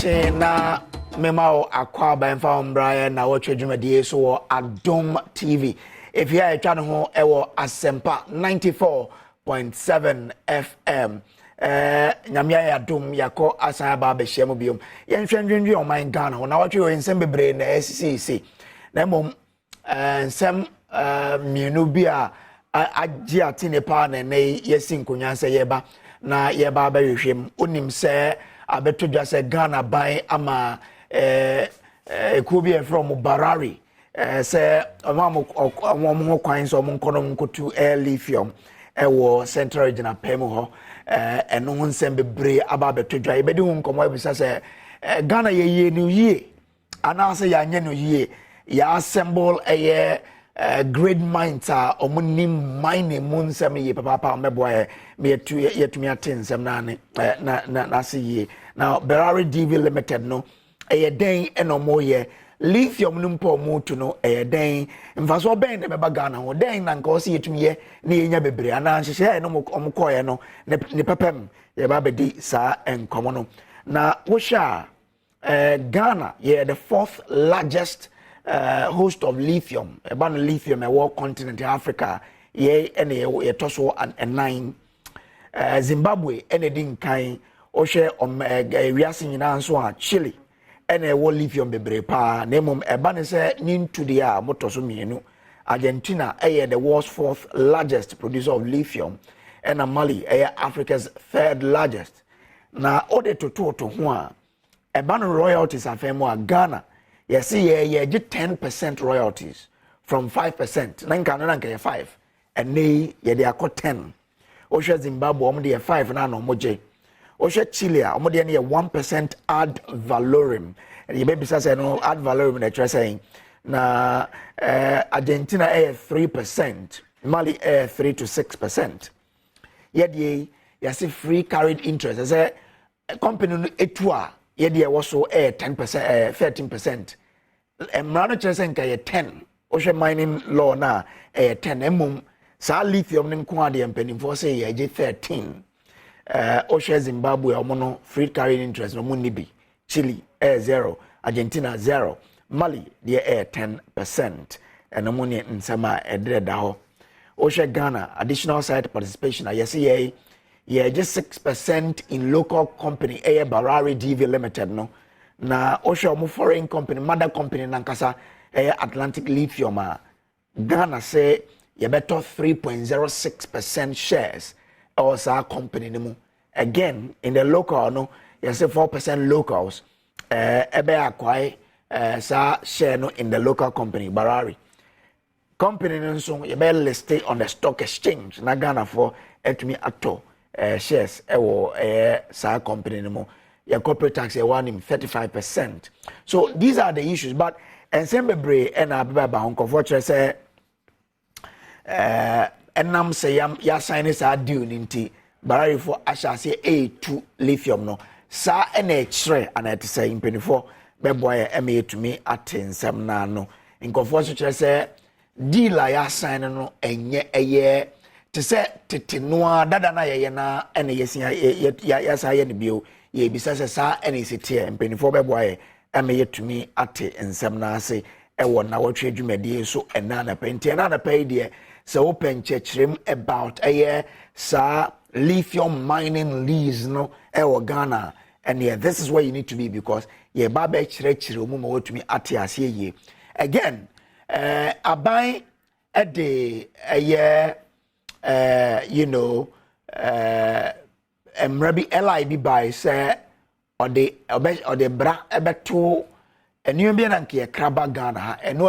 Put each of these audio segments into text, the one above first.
che na memao akwa ba mfa ombra Nnawotwi dwumadie so wo Adom TV. If you are trying ho ewo Asempa 94.7 FM. Nyamia ya Adom yako asan ba be hye mo biom. Yen hwendwendwe o man Ghana. Nnawotwi o nsem bebre na SCC. Na mom nsem mienu bi a agye atine pa na yesi nkonwa se yeba na yeba ba hwehwem onim se abeto dwa se Ghana ban ama ekubi from Barari se omam ho kwan so omon kono nkotu lithium ewo central regional pemu ho eno ho nsem bebre aba beto dwa ebedi hu nkomo ebisa se Ghana ye no yie anase ya anye no yie ya assemble great minds are omunim mine munsem ye papa meboy me yetumi atensem na se ye now Barari DV Limited no den enomo ye lithium numpo mutu no den mfaso ben de beba Ghana ho den na nka o se yetumi ye na yenya bebre ana nhye no omkoye no ne pepem ye ba bedi sa enkomo no na wo sha Ghana ye the fourth largest host of lithium about lithium world continent Africa ye ene ye toso and 9 Zimbabwe ene din kan o hwe wiase nyina nso a Chile ene wo lithium bebre pa na mom eba ne se nintu de a motoso mienu Argentina the world's fourth largest producer of lithium and Mali Africa's third largest na ode to ho a eba no royalties afemo a Ghana yes, yeah, get 10% royalties from 5%. Nanka 5. And they they are 10. Osha Zimbabwe, they 5 na no moje. Osha Chile, they 1% ad valorem. And you maybe say no ad valorem they're saying. Na Argentina 3%. Mali 3 to 6%. Yet ye see free carried interest. As a company etua. Yedi also 10%, 13%. Emrano chesenka ye 10. Oshe mining law na 10. Emum sa lithium nko ade empanimfo say ye 13. Oshe Zimbabwe omono free carrying interest no munibi. Chile 0, Argentina 0, Mali de 10%. Enomuni nsema edreda ho. Oshe Ghana additional site participation ayesi ye just 6% in local company Barari DV Limited no na osho mo foreign company mother company nankasa Atlantic Lithium Ghana say ye better 3.06% shares or sa company nemu again in the local no you say 4% locals ebe akwai sa share no in the local company Barari company nso ye be listed on the stock exchange na Ghana for etumi ato shares sa company no your corporate tax one 35%. So these are the issues, but and sembebre and ababa unfortunately say enam say ya sign sa due nti Barari for asha say A2 lithium no sa ene chre and it say impenifor beboy ema to me atensem na no unfortunately say deal ya sign no enye eye to say titinoa dada na ye na ene yesia ya sa ye ne bio ye bisa se sa ene sitie mpenifo beboaye eme yetumi ate ensem na ase ewo Nnawotwi dwumadie so ena na penti na pay de se open chechrem about sa lithium mining lease no ewo Ghana and this is where you need to be because ye baba chire omu ma wotumi ate ase ye again aban de you know emrabi LIB by say or the bra ebeto enu bi na nke kraba Ghana eno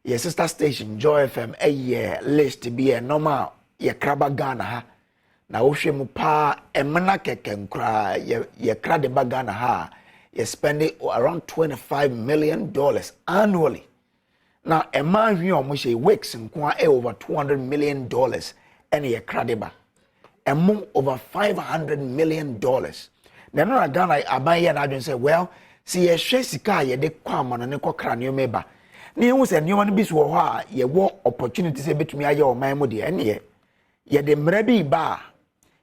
your sister station Joy FM list be normal ye kraba Ghana ha na wo hwe mu pa emna keke nkra ye krade ba Ghana ha you spending around $25 million annually. Now a man who almost works in over $200 million and ye kradeba. A move over $500 million. Then no Ghana abaya na adwen say well see ye hwe sika ye de kwama no ne kokra ne meba. Ne hu se ne won bi so ho a ye wo opportunities e betumi aye o man mu de ene ye de mra bi ba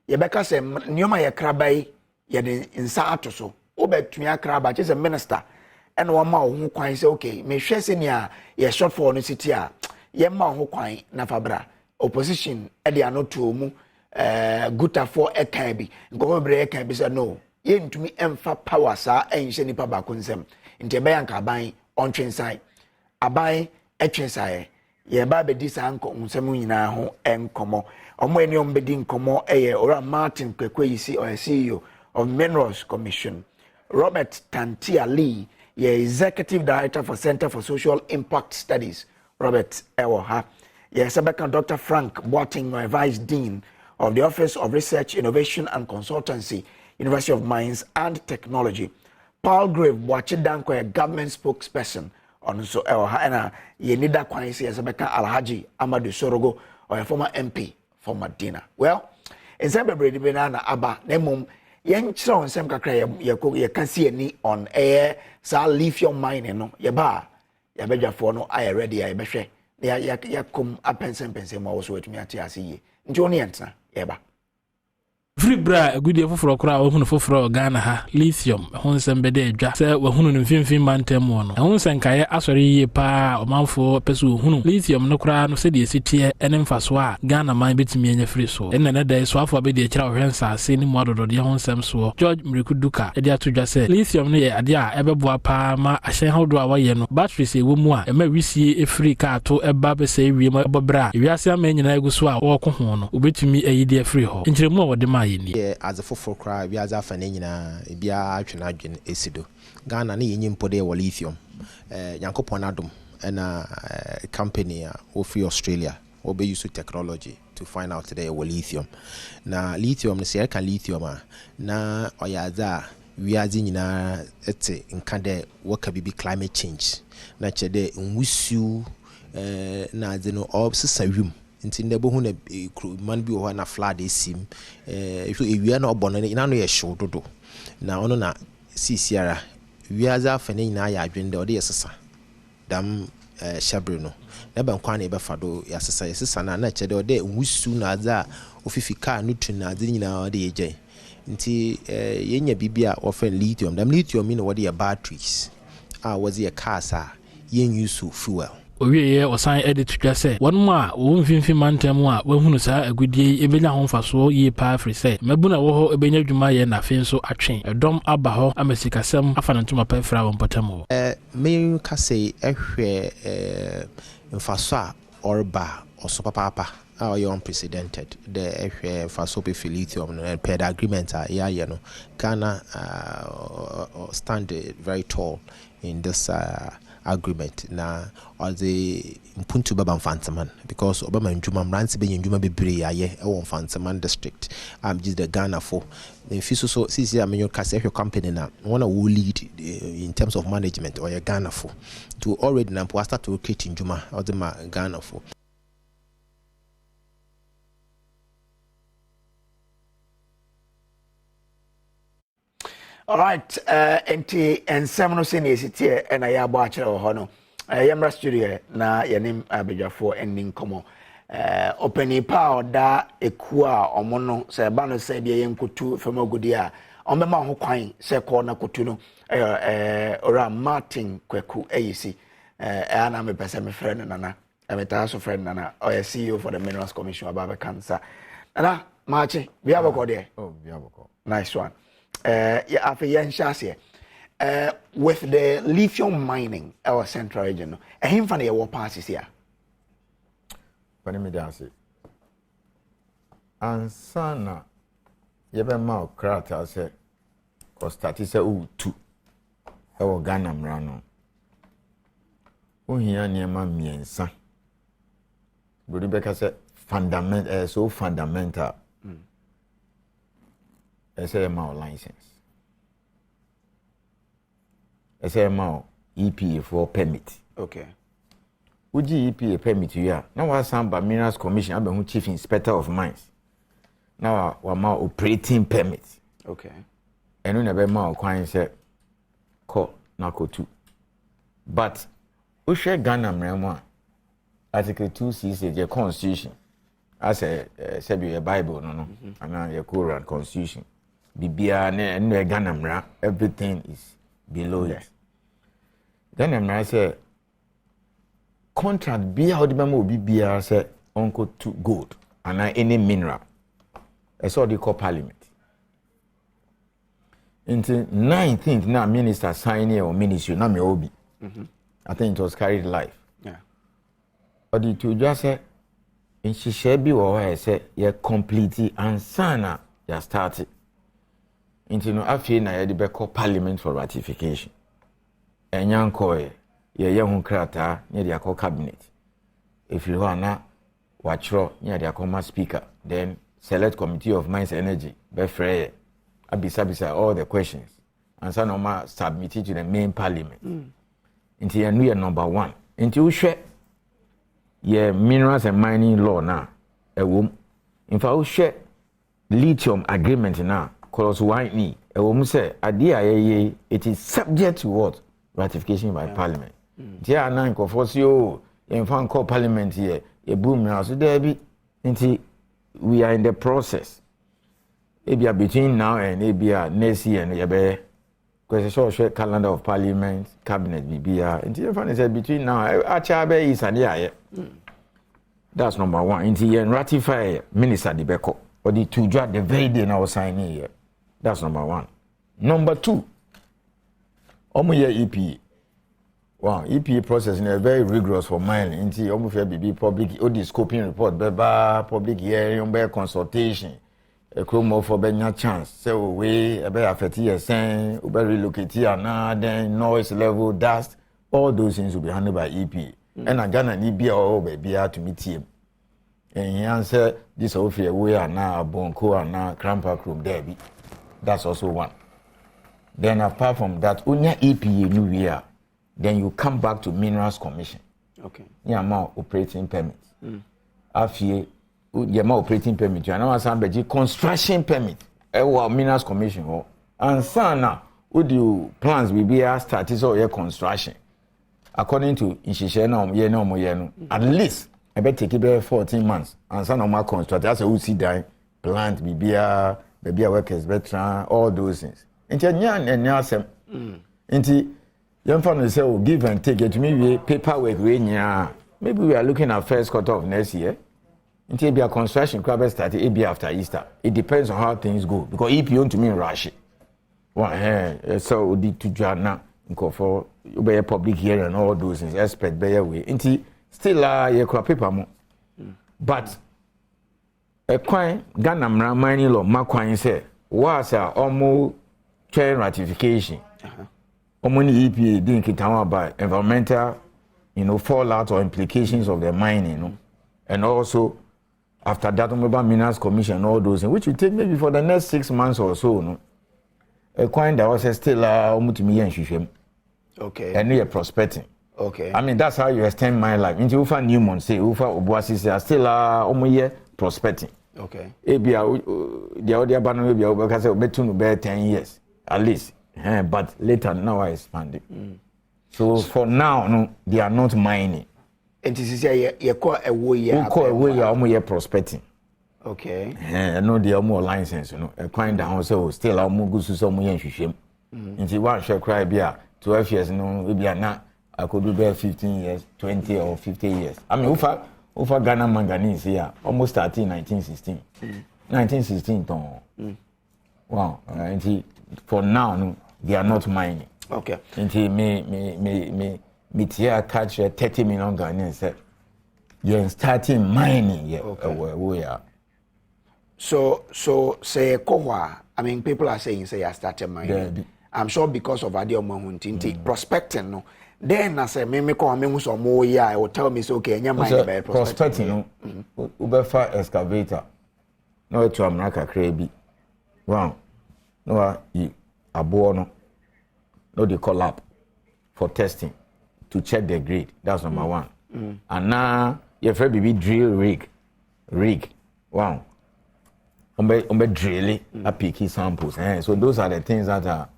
ye beka se ne ma ye krabai ye de nsa atoso obet me akraba just a minister and one ma ho kwan say okay me hwe se nia ye short for no city a ye ma ho kwan na fabra opposition e dey anoto mu guta for e kan bi ngomo bre e kan bi say no ye ntumi emfa power sa enhye nipa ba konsem nti be yanka aban on twensai aban etwensai ye ba be di sa nko nsem nyina ho enkomo omo eni ombedi nkomo eye ora Martin Kwekwe isi or CEO of Minerals Commission, Robert Tantia Lee, Executive Director for Center for Social Impact Studies, Robert Ewoha, Sebeka Dr. Frank Boating, Vice Dean of the Office of Research, Innovation and Consultancy, University of Mines and Technology, Paul Grave Boachidanko, Government Spokesperson on so Ewoha, and Yenida Kwanisi, Sebeka Alhaji Amadu Sorogo, or a former MP for Medina. Well, in Zambia, Benana Abba, Nemum. Yen chiro nsem kakra ye can see any on air sa lithium mining no ye ba ye bedwafo no aye ready ye behwe ya kom apensen ma wo so wetumi ate ase ye nti oni entna ye ba free bra agudie foforo kora ohunu foforo Ghana ha lithium honsem bede adwa se wahunu no mfimfim mantem no honsem kaye asori yie pa omanfo peso ohunu lithium no kora no se de sitie ene mfaso a Ghana man betimi anya free so enne ne dai so afo bede akira ohwensa ase ni mododo de honsem so George Mrikuduka ede atodwa se lithium no ye ade a ebeboa pa ma ahyen hodo a waye no batteries ewo mu a ema wisie efree ka to eba be se wiem ebobra wiase amanyina eguso a wo ko ho no obetumi ayide free ho nkyeremu a wode ma as a for cry, we as a fanina, Bia Adwen Esido. Ghana ni impode wa lithium. Yankopon Adom and a company free Australia will be used to technology to find out today wa lithium. Na lithium the say can lithium na oyaza we are in ete nkade what can be climate change. Na chede nwisu na zeno obsesa wim. Nti ndebo hu na man bi wo na flood esim so ewia na obono ina no ye hyew dodo na ono na sisiara wiaza afane ina ya adwende ode yesesa dam shabre no na ban kwa na ebefa do yesesa na chede ode nwusu na aza ofifika no tu na adze nyina ode yeje nti yenya bibia ofen lithium dam lithium mean what the batteries was the cars yen use fuel owieye osan edit twa se wonmo a wo mfimfim mantem a wahunu sa agudie ebenya ho mfaso yi pa free se mabuna wo ho ebenya dwuma ye na fe so atwen edom aba ho amesikasem afanantuma pa fra wo mpotamo me ka se ehwe mfaso a orba oso papa are you unprecedented the ehwe mfaso pe lithium no per the agreement ya ye no Ghana stand very tall in this agreement na or the mpuntu baba mfantaman because obama njuma mranti be njuma bebre yaye e won mfantaman district just the Ghana for the fiso so sisi amenyo kase company na one will lead in terms of management or Ghana for to already na start to create njuma or the Ghana for. All right, enti ensem no senior city and I abo akere ho no. Yamra studio na yanim abedwafo ending komo. Openi pa oda eku a omo no se ba no se bia yenkotu famagudi a ombema ho kwan se ko na kotu no. Ora Martin Kweku ayisi. Ana me pese me friend nana. Emeta so friend nana. O CEO for the Minerals Commission about cancer. Nana, Martin, we have a go there. Oh, we have a go. Nice one. After with the lithium mining our central region, a him funny a war passes here. But me dance. And sana yebe ma krata se ko stati se u tu e wo Ghana mrano. O hia niema miensa. Bodi beka se fundamental so fundamental. SMO license. SMO EPA for permit. Okay. Uji EPA permit ya. Now was some by Minerals Commission. I'm the Chief Inspector of Mines. Now we ma operating permit. Okay. And we never ma kwani say call na ko 2. But we share Ghana mremwa Article 2C says the Constitution. As a Bible no and your Quran Constitution. bibia ne Ghana mra, everything is below it. Ghana mra say contract bia how the memo bibia say uncle to gold and any mineral. I saw the call parliament. Until 19th now minister signing or ministry na me obi. I think it was carried live. Yeah. But the two just say in Shishebi or I say you completely and sana you started. Until no after na you be call parliament for ratification. And young koy ye young krata near the call cabinet. If you wanna watch near the call speaker, then select committee of mines energy be free. Abisa all the questions and so normal submitted to the main parliament. Until you know number 1. Until you share your minerals and mining law now, a woman. In fact, you share lithium agreement now, clause 1E. A woman say, it is subject to what? Ratification by parliament. There are 9 for you in fan call parliament here, a boom now. So there be until we are in the process. Ebia between now and ebia next year and yabe because short calendar of parliament cabinet bibia until you find say between now achabe is and yeah. That's number 1. Until you ratify minister the beko or the two draft the very day now signing here. That's number 1. Number 2. Omo ye EPA. Wow, EPA process is very rigorous for mining. Until omo fair be public or the scoping report beba public hearing be consultation. A crew more for benya chance. So we about 50 years saying we relocate here now, then noise level, dust, all those things will be handled by EPA. And I Ghana need be all baby to meet him. And he answer this offer we are now Bonko and now Crampa Room Derby. That's also 1. Then apart from that, unya EPA new year, then you come back to Minerals Commission. Okay. Yeah, more operating permits. After your operating permit, you know, some construction permit. Minerals Commission. And so now, would you plans will be started so your construction? According to Inshishen, at least I bet take it 14 months. And so normal construct. That's a UC die plant, baby workers, veteran, all those things. Until Nyan and Yasem. Until young family say, give and take it to me, paperwork. Maybe we are looking at first quarter of next year. Until be a construction crab started it be after Easter. It depends on how things go. Because if you want to mean rush it. Well, so the to Jana for be a public hearing and all those things, expect be way. Until still you crop paper more. But a coin Ghana mining law, my coin say, was almost chain ratification. Omoni EPA didn't get about environmental, fallout or implications of the mining, and also after that, Minerals Commission, all those things, which will take maybe for the next 6 months or so. No? A coin that was still okay. And you're prospecting. Okay. I mean, that's how you extend my life. Into Ufa Newman say, Ufa Obuasi say, still prospecting. Okay. The other banner will be over because I'll bet to 10 years at least. But later, now I expanded. So for now, no, they are not mining. And this is a call a way. You're prospecting. Okay. I know they are more license, a coin down so still our mugu to some yen shim. Into one shall cry beer 12 years, no, maybe not. I could do bear 15 years, 20 or 50 years. I mean, Ufa Ghana manganese here, almost started in 1916. 1916, wow. For now, no, they are not mining. Okay. Until me catch 30 million Ghanaians said, you're starting mining here. Okay. We are. So say Kohwa, I mean, people are saying say I started mining. I'm sure because of Adom TV prospecting, no. Then I say, me call me so more yeah, I will tell me so okay, you're mining by prospecting. No, Ubefa excavator. No, to America crazy. Wow. No, no, they call up for testing to check the grade. That's number 1. And now your friend be drill rig. Wow. Drilling a picky samples. So those are the things that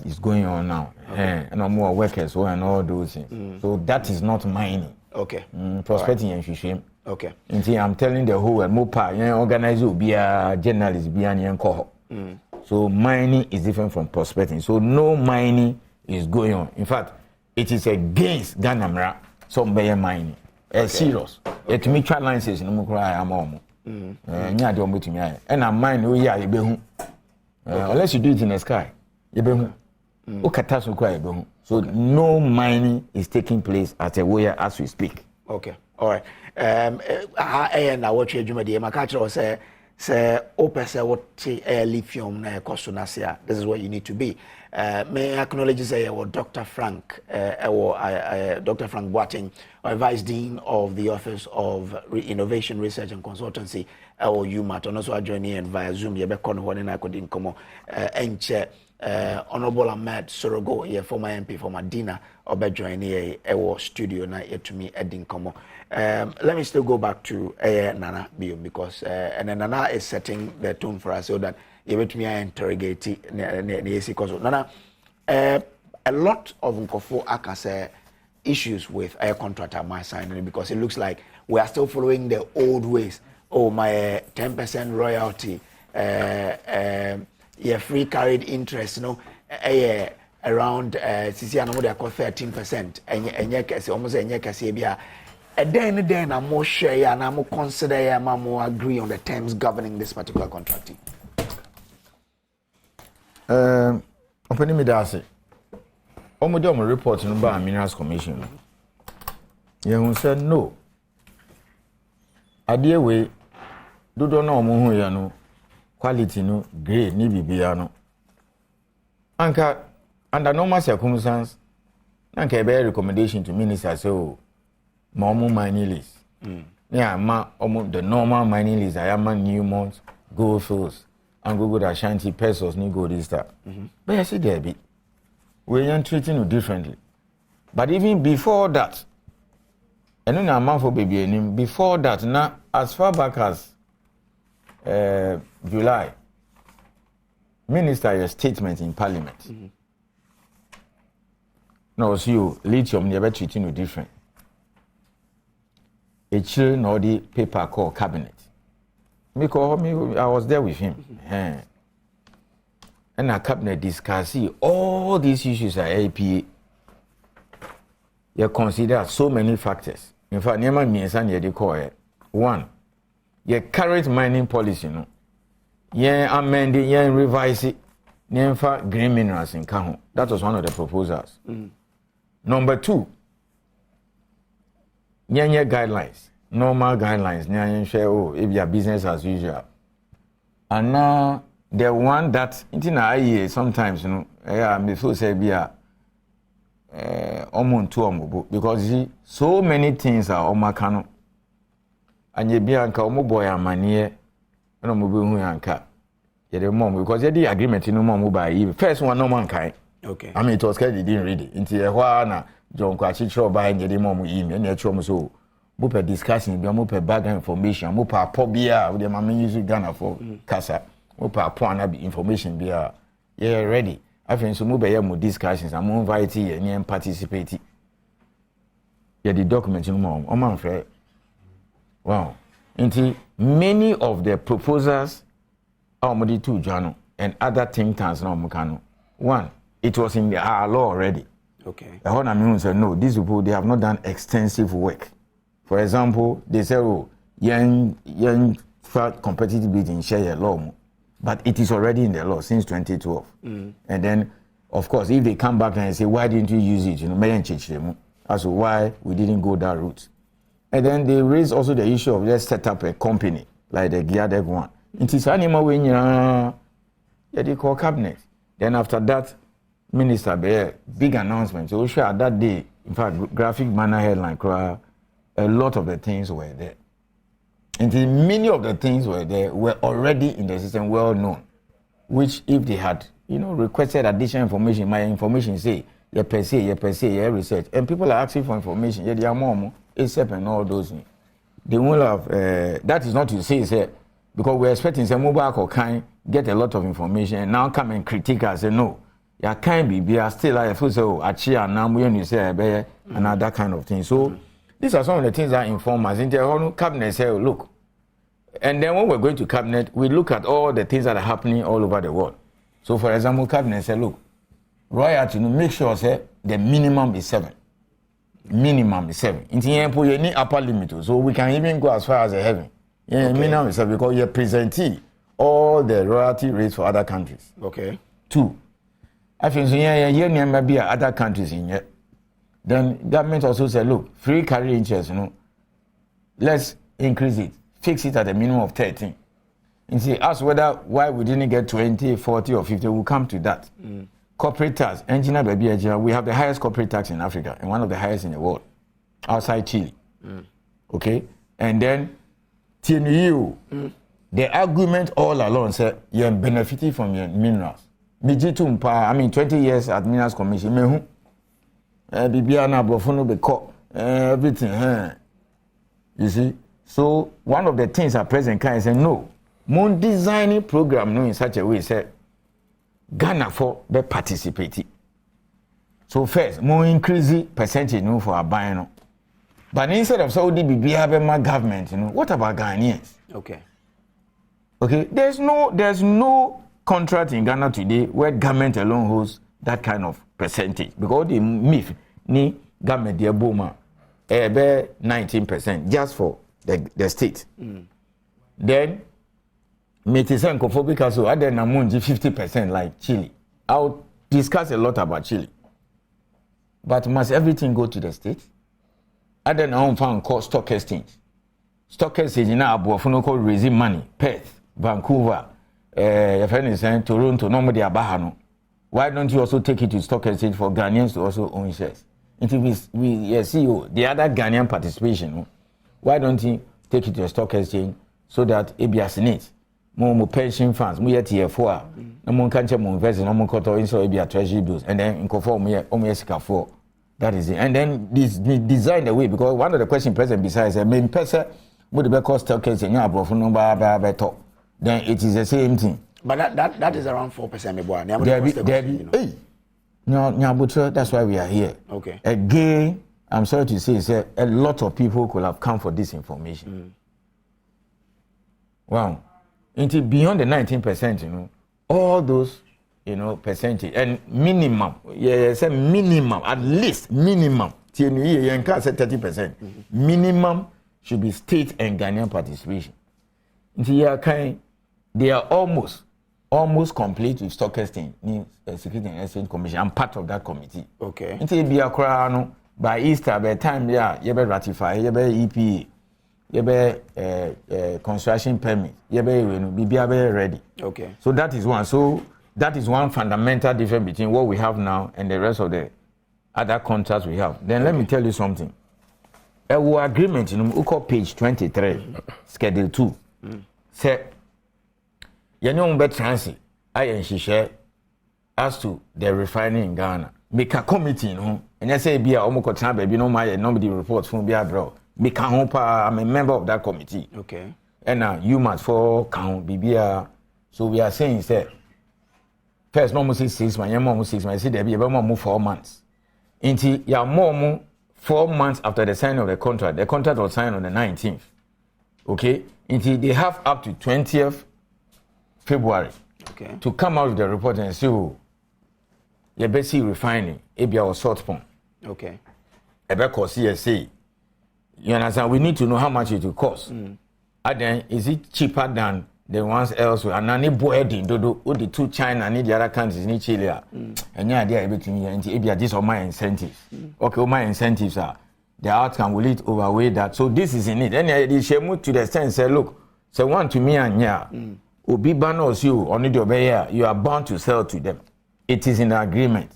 is going on now. Okay. And more workers and all those things. So that is not mining. Okay. Prospecting and shame. Okay. Until I'm telling the whole world, Mopa, organize you be a journalist, be an alcohol. So mining is different from prospecting. So no mining is going on. In fact, it is against Ganamra, some bear mining. Serious. It me try licenses no more cry am on. Nya de omo tumi aye. And am mine we ya yebehu. Unless you do it in the sky, yebehu. O kata so cry yebehu. So no mining is taking place at a way as we speak. Okay. All right. Nnawotwi adwumadi ma ka kire say opese what lithium na cost na sia. This is what you need to be. May I acknowledge say Dr. Frank Dr. Frank Boateng, Vice Dean of the Office of Innovation Research and Consultancy or UMAT, and also joining via Zoom ye be kon ho na ko din komo enche Honorable Ahmed Sorogo, ye former MP former Dina obe join here studio na yetumi edin komo. Let me still go back to Nana Bio because and Nana is setting the tone for us so that you bet me interrogate Nana. A lot of Nkofo Akase issues with air contractor my signing because it looks like we are still following the old ways. Oh, my 10% royalty, free carried interest, around CC and they call 13%, and yet almost a year. And then I'm more share and I'm more consider I'm more agree on the terms governing this particular contracting. Opening me dase. Omo report no ba Minerals Commission. You said no. Adie we dodo na omo hu ya no quality no grade ni bibia no. Anka under normal circumstances anka be recommendation to minister so more mining lease. Yeah, the normal mining lease I am Newmont, Goldfields, and Google Ashanti pesos ni go this stuff. But I see there be we are treating you differently. But even before that, and then I'm for baby before that, now as far back as July, minister your statement in Parliament. No, see you lithium never treating you different. A chill no the paper called cabinet. Because I was there with him. And our cabinet discussing all these issues at APA. You consider so many factors. In fact, Nema Miensan they call it. One, your current mining policy, no. Yeah, amend it, yeah, revise it. Nemfa green minerals in Kaho. That was one of the proposals. Number two, Nyanya guidelines, normal guidelines, Nyanya share, oh, if you are business as usual. And now, the one that, sometimes, you know, I may feel say, be a, because you see, so many things are omakano. And you be anka omo boy amanie, and omo be hu anka. You the mom because you the agreement no mom by first one no man kai. Okay. I mean it was clear they didn't read it. Until na John Kwachi throw by and the mom email and you so mo per discussing be mo per background information mo per pobia with the mama use Ghana for casa mo per point na be information be yeah ready. I think so mo be mo discussions and mo invite you and participate. Yeah the document no mom o man frɛ. Wow. Until many of the proposals are to Jano and other think tanks now Mukano. One, it was in our law already. Okay. The whole Amun said no, these people they have not done extensive work. For example, they say oh, young competitive bidding share law, but it is already in the law since 2012. And then, of course, if they come back and say why didn't you use it, you know, as to why we didn't go that route. And then they raised also the issue of let's set up a company like the Giadeg one. It is animal when they call cabinet. Then after that, minister be big announcement. So sure that day, in fact, graphic manner headline, a lot of the things were there. And many of the things were there were already in the system, well known. Which if they had, requested additional information, my information say, yeah per se, yeah research, and people are asking for information, yeah they are more. Except and all those things. They will have, that is not to say, because we're expecting some mobile or kind get a lot of information and now come and critique us and no, you can't be still like, so, Achia, now, when you say, and that kind of thing. So, these are some of the things that inform us. In the cabinet say, look, and then when we're going to cabinet, we look at all the things that are happening all over the world. So, for example, cabinet say, look, royalty, make sure say the minimum is 7. Minimum is 7. In the end, you need upper limit, so we can even go as far as the heaven. Yeah, minimum is 7 because you're presenting all the royalty rates for other countries. Okay. 2. I think yeah, maybe other countries in here. Then government also said, look, free carry interest, let's increase it, fix it at a minimum of 13. And see, ask whether why we didn't get 20, 40, or 50. We'll come to that. Corporate tax, engineer baby, we have the highest corporate tax in Africa and one of the highest in the world, outside Chile. Okay, and then TNU, the argument all along said you're benefiting from your minerals. I mean, 20 years at Minerals Commission, Bibiana Bofono be caught, everything. You see, so one of the things at present can say no, more designing program no in such a way said Ghana for the participate. So first, more increase percentage for our buying. But instead of Saudi BBA government, what about Ghanaians? Okay. Okay, there's no contract in Ghana today where government alone holds that kind of percentage because the myth ni government dear boomer 19% just for the state. Then Metisen Kofobica so other Namunji 50% like Chile. I'll discuss a lot about Chile. But must everything go to the state? Other now found called stock exchange. Stock exchange now Abuafuno called raising money. Perth, Vancouver, Toronto, normally Abahano. Why don't you also take it to stock exchange for Ghanaians to also own shares? Until we see the other Ghanaian participation. Why don't you take it to a stock exchange so that ABS Senate, more pension funds, more TF4, no more country more invest, no more coto in so ABS treasury bills, and then in conform for. That is it. And then this design the way because one of the questions present besides a main person would be cost stock exchange by top. Then it is the same thing. But that is around 4%. No, that's why we are here. Okay. Again, I'm sorry to say, a lot of people could have come for this information. Wow. Until beyond the 19%, all those, percentage and minimum, minimum, at least minimum. TNU said 30%. Minimum should be state and Ghanaian participation. Until they are almost complete with stock exchange, Security and Exchange Commission. I'm part of that committee. Okay. Until be a crown by Easter, by time you be ratify, you be EPA, you be construction permit, you be ready. Okay. So that is one. So that is one fundamental difference between what we have now and the rest of the other contracts we have. Then let me tell you something. Our agreement in page 23, schedule 2, say. You know, but transit. I share as to the refining in Ghana. Make a committee, and I say, be a Omoko baby, nobody reports from Bia bro. Make a home, I'm a member of that committee. Okay. And now you must for count BBA. So we are saying, say, first, no more 6 months, my mom 6 months, I see there be about more 4 months. Until you are more 4 months after the signing of the contract. The contract was signed on the 19th. Okay? Until they have up to 20th February to come out with the report and say, oh, you better see refining, ABI or salt pump. Okay. About CSA. You understand? We need to know how much it will cost. And then, is it cheaper than the ones elsewhere? And then, the two China and the other countries in Chile. And yeah, they are able to ABI, these are my incentives. Okay, all my incentives are the outcome will it overweigh that. So this is in it. And they share to the extent say, look, say one to me and yeah. Obi banos you only the obey you are bound to sell to them. It is in the agreement.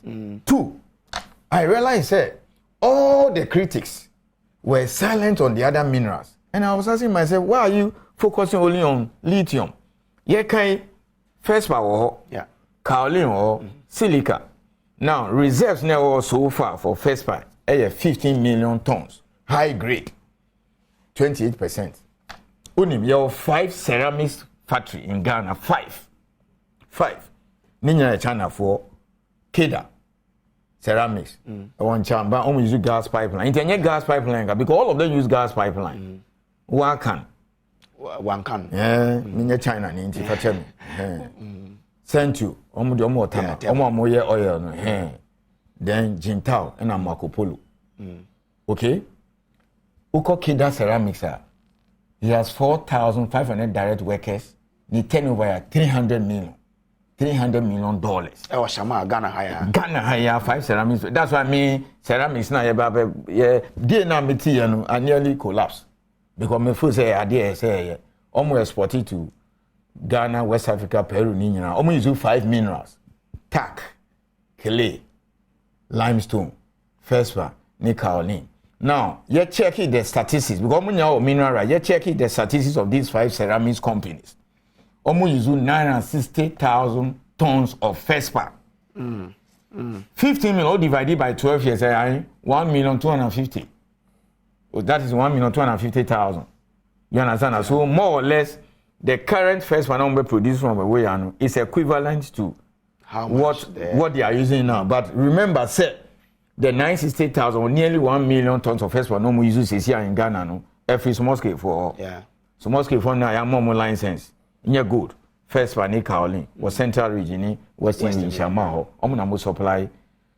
2, I realized all the critics were silent on the other minerals. And I was asking myself, why are you focusing only on lithium? First power, kaolin or silica. Now, reserves now so far for first part, 15 million tons. High grade, 28%. Only your 5 ceramics factory in Ghana, 5. Ninya China for Keda. ceramics. One chamber, almost use gas pipeline. Internet gas pipeline because all of them use gas pipeline. One can. Yeah, in China, in Tifachem. Sent you, almost time, almost oil. Then Jintao and Marco Polo. Okay? Uko Kida Ceramics. He has 4,500 direct workers. He turnover at $300 million. $300 million. Oh, Shama, Ghana hire 5 ceramics. That's why I mean ceramics now. I nearly collapsed because my food say almost exported to Ghana, West Africa, Peru, Nina. Almost use 5 minerals: tack, clay, limestone, feldspar, nickel. Now, you're checking the statistics because when you're mineral, you're checking the statistics of these 5 ceramics companies. Almost use 960,000 tons of feldspar. 15 million divided by 12 years, 1,250,000. That is 1,250,000. You understand? So more or less, the current feldspar number produced from away is equivalent to how much what they are using now. But remember, sir, the 960,000 nearly 1 million tons of feldspar no more uses here in Ghana. No, every small scale for small scale for now, I have more license. Yeah, good. Feldspar ni Kaolin was central region, western region, Shamaho. Omunamo supply.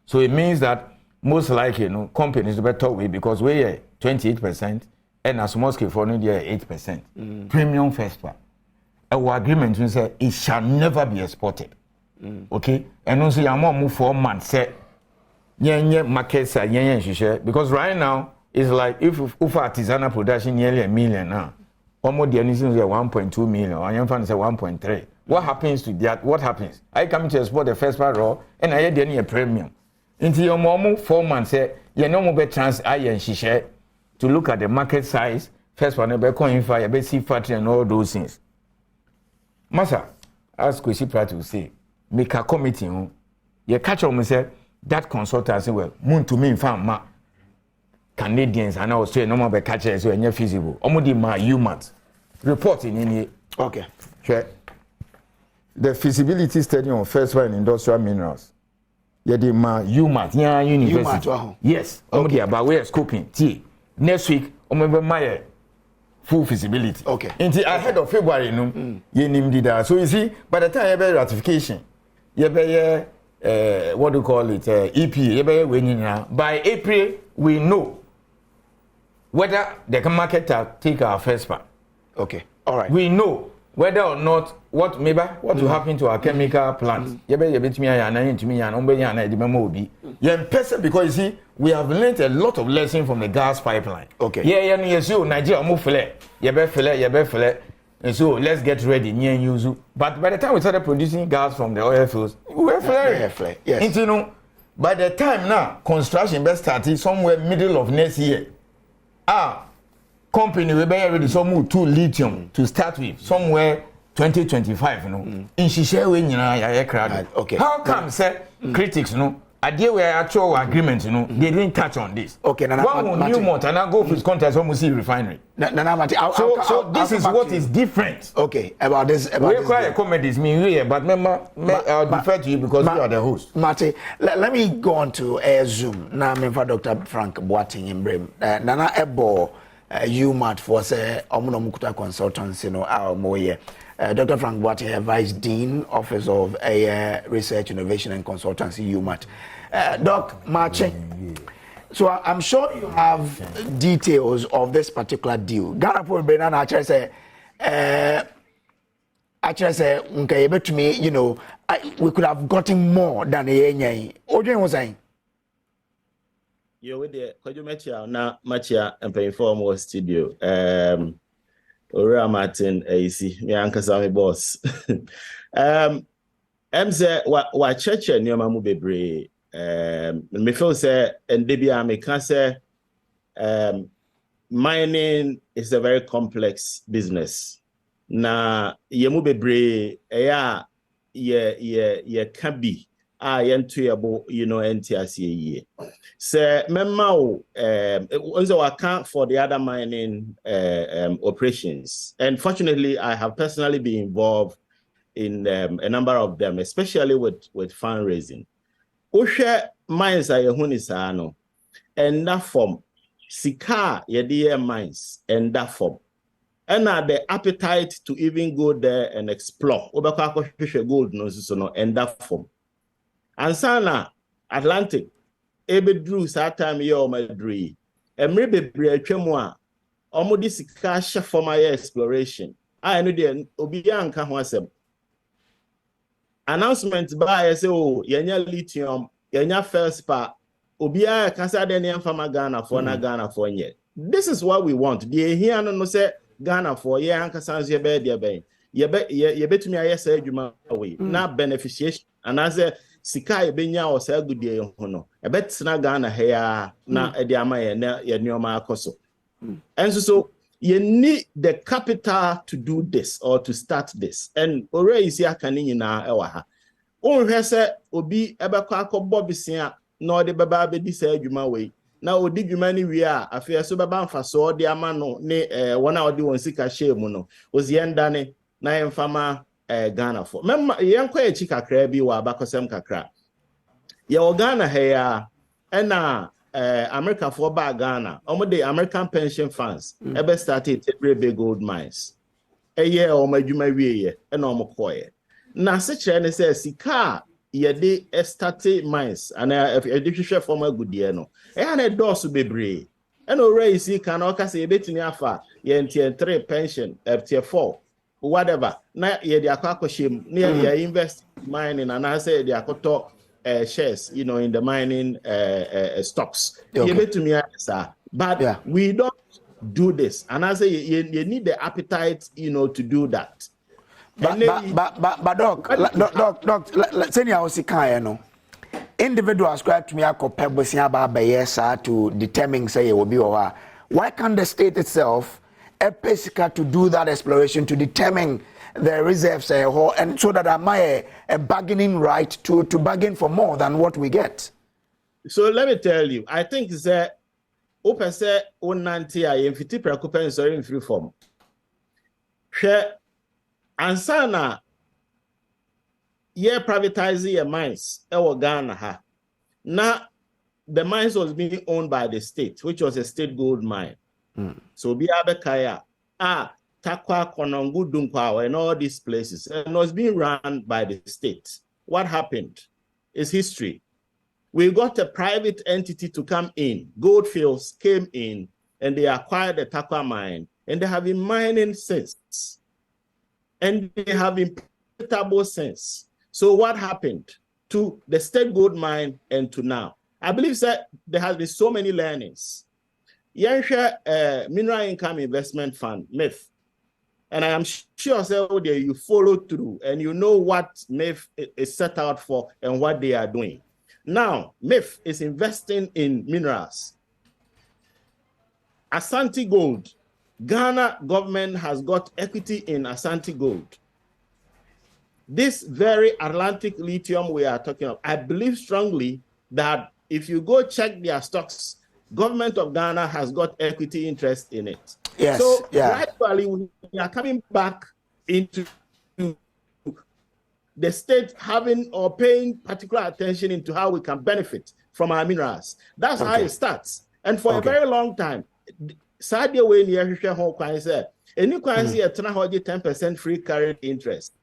So it means that most likely, companies will be talk with because we are 28% and a small scale for no 8%. Premium feldspar. Our agreement will say it shall never be exported. Okay, and also you move 4 months. Say, markets are because right now it's like if artisanal production nearly 1 million now. Almost the anything is 1.2 million. I am finding 1.3. What happens to that? What happens? I come to export the first part raw and I had any a premium. Into your mom 4 months, you no more trans iron shisha to look at the market size. First one, a coin fire, a sea factory, and all those things. Massa, as Kwesi Pratt will say, make a committee. You catch on me, say that consultancy well, moon to me in farm. Canadians and Australian no more be catchers so any feasible. Omodi ma UMAT report in any. Okay. Sure. The feasibility study on feldspar and industrial minerals. Yeah, the ma UMAT, yeah, university. UMAT, yes. Omodi about where scoping. T. Next week, omember my full feasibility. Okay. Until ahead of February, you named that. So you see, by the time you have ratification, you have what do you call it? EP. You have winning now. By April, we know whether the market take our feldspar. Okay. All right. We know whether or not what will happen to our chemical plants. Because you see, we have learned a lot of lessons from the gas pipeline. Okay. Nigeria move flare. And so let's get ready near you. But by the time we started producing gas from the oil fields, we were flaring. Yes. And you know, by the time now construction best started somewhere middle of next year. Company will be ready to move to lithium to start with somewhere 2025, in Shisha way okay. How come say critics idea where actual agreement, they didn't touch on this. Okay, one new month and I go for his contest almost see refinery. So this is what is different. Okay, about this. We require comedies, but remember, I'll defer to you because you are the host. Mate, let me go on to Zoom. Now, I'm for Dr. Frank Boating in Brim. Nana Ebo, UMAT for say, Omunomukuta Consultants, our Moye. Dr. Frank Boating, Vice Dean, Office of Research, Innovation and Consultancy, UMAT. Doc Marche, so I'm sure you have details of this particular deal. Ghana for Brennan actually say, to me, we could have gotten more than a Odin was saying. You're with the Kojumetia, now Machia and pay for more studio. Ora Martin, AC, me Ankasami boss. Say, what church and your mamu bebre. Me feel say, and Debia me can say, mining is a very complex business. Na yemu bebre, ye can be. Yentuable, NTRC. So, Memao, also account for the other mining operations. And fortunately, I have personally been involved in a number of them, especially with fundraising. Oshe mines a yehuni sa no. And that form. Sika yediye mines and that form. And the appetite to even go there and explore. Obekwa gold no so no and that form. And sana Atlantic ebe drew sa time ye o madri. Emre bebre atwam a omo di sika hye form exploration. I know de obi anka ho asem. Announcement by say oh yenya lithium, yenya feldspar. Obia kasa de ne mfama Ghana for na Ghana for nye. This is what we want. The here no say Ghana for ye ankasa nso ye be de be. Ye betumi aye say adwuma we. Na beneficiation and as sika ye benya o say agudie ho no. E betena Ghana he ya na e de ama ye na ye nyoma akoso. And so you need the capital to do this or to start this. And already is ya kan nyina e wa ha. Onhwe say obi ebekọ akọbọ bisia no de baba be di say adwuma we na odi dwuma ni wi a afia so baba mfa so de ama no ne wona odi won sika share mu no ozi enda ne na yemfama Ghana for memma yenko echi kakra bi wa abakosem kakra ye o Ghana he ya na America for ba Ghana omo de American pension funds ebe started Tebrebe gold mines eye o madwuma wi ye na omo koye na se kire ne say sika yede estate mines and education former goodie no na doors bebre and already see can o kase betini afa ye ntie 3 pension tier 4 whatever na ye de akwakoshim na ye invest mining and I say de akoto shares in the mining stocks ye betumi asa but we don't do this and I say you need the appetite to do that. But doc, senior Osika, no individual ascribe to me a copebosia baba to determine say it will be or why can't the state itself a pesica to do that exploration to determine the reserves and so that am I a bargaining right to bargain for more than what we get? So let me tell you, I think that open say onanti a yemfiti preoccupant sorry in free form. Ansana ye privatizing your mines ewo Ghana ha. Now the mines was being owned by the state, which was a state gold mine. So be abekaya Takwa Konongu Dunkwa and all these places and was being run by the state. What happened is history. We got a private entity to come in. Goldfields came in and they acquired the Takwa mine and they have been mining since. And they have been profitable since. So what happened to the state gold mine and to now? I believe that there has been so many learnings. Yansha Mineral Income Investment Fund, MIF, and I am sure that you follow through and you know what MIF is set out for and what they are doing. Now, MIF is investing in minerals. Asante Gold. Ghana government has got equity in Asante Gold. This very Atlantic lithium we are talking about, I believe strongly that if you go check their stocks, government of Ghana has got equity interest in it. Yes. So gradually we are coming back into the state having or paying particular attention into how we can benefit from our minerals. That's how it starts. And for a very long time, Sadia way near home kwan say any kwan say 10% free carried interest.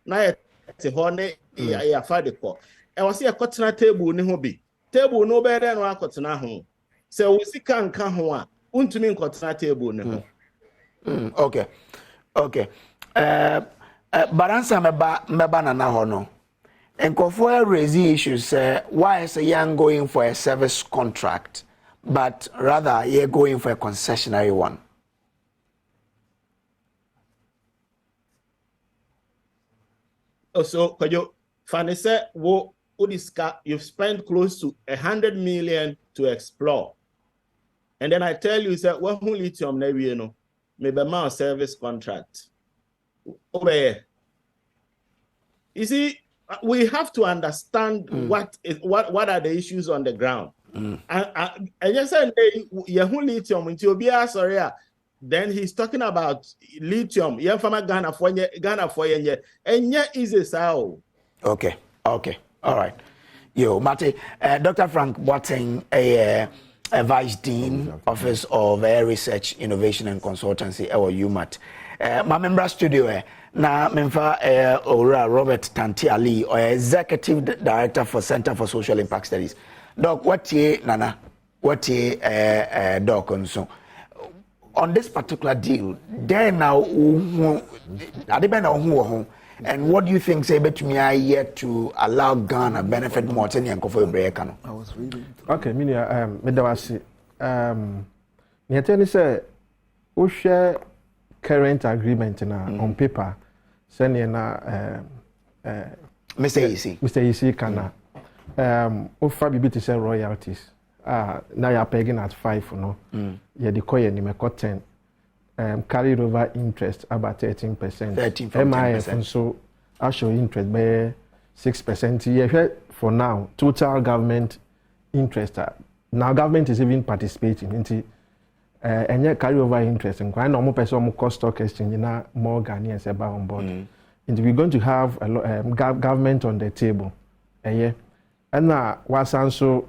Now it's a honey ya fade ko. E was a kotena table ni ho bi. Table no better than wa kotena ho. So we see kan ho a untumi kotena table ni ho. Okay. Baransa meba na ho no. Nkofo raise issues why is a young going for a service contract? But rather, you're going for a concessionary one. So, Fanese, you've spent close to 100 million to explore. And then I tell you, sir, well, who lithium, maybe my service contract. You see, we have to understand what are the issues on the ground. And just said, lithium, sorry, then he's talking about lithium. Ghana for and is a sao. Okay. All right. Yo, Mate, Dr. Frank Boateng, a Vice Dean, Office of Research, Innovation and Consultancy, or UMAT. My member studio, na memfa Ora Robert Tanti-Ali, or Executive Director for Center for Social Impact Studies. Doc, what ye, Nana? What ye, Doc, and so on this particular deal, there now, and what do you think say bet me yet to allow Ghana benefit more than Yanko for Breakano? I was reading. Okay, Medawasi. Nyateni say we share current agreement on paper. Send na Mr. Yi kana ofa bibi to say royalties. Now you're pegging at 5 no. Yeah, the coin ni me 10. Carried over interest about 13%. 13%. MIF and so actual interest by 6%. Yeah, for now, total government interest. Now government is even participating into and yet carry over interest. And quite normal person cost stock exchange now more Ghanaians about on board. And we're going to have a government on the table. Yeah, and now what's also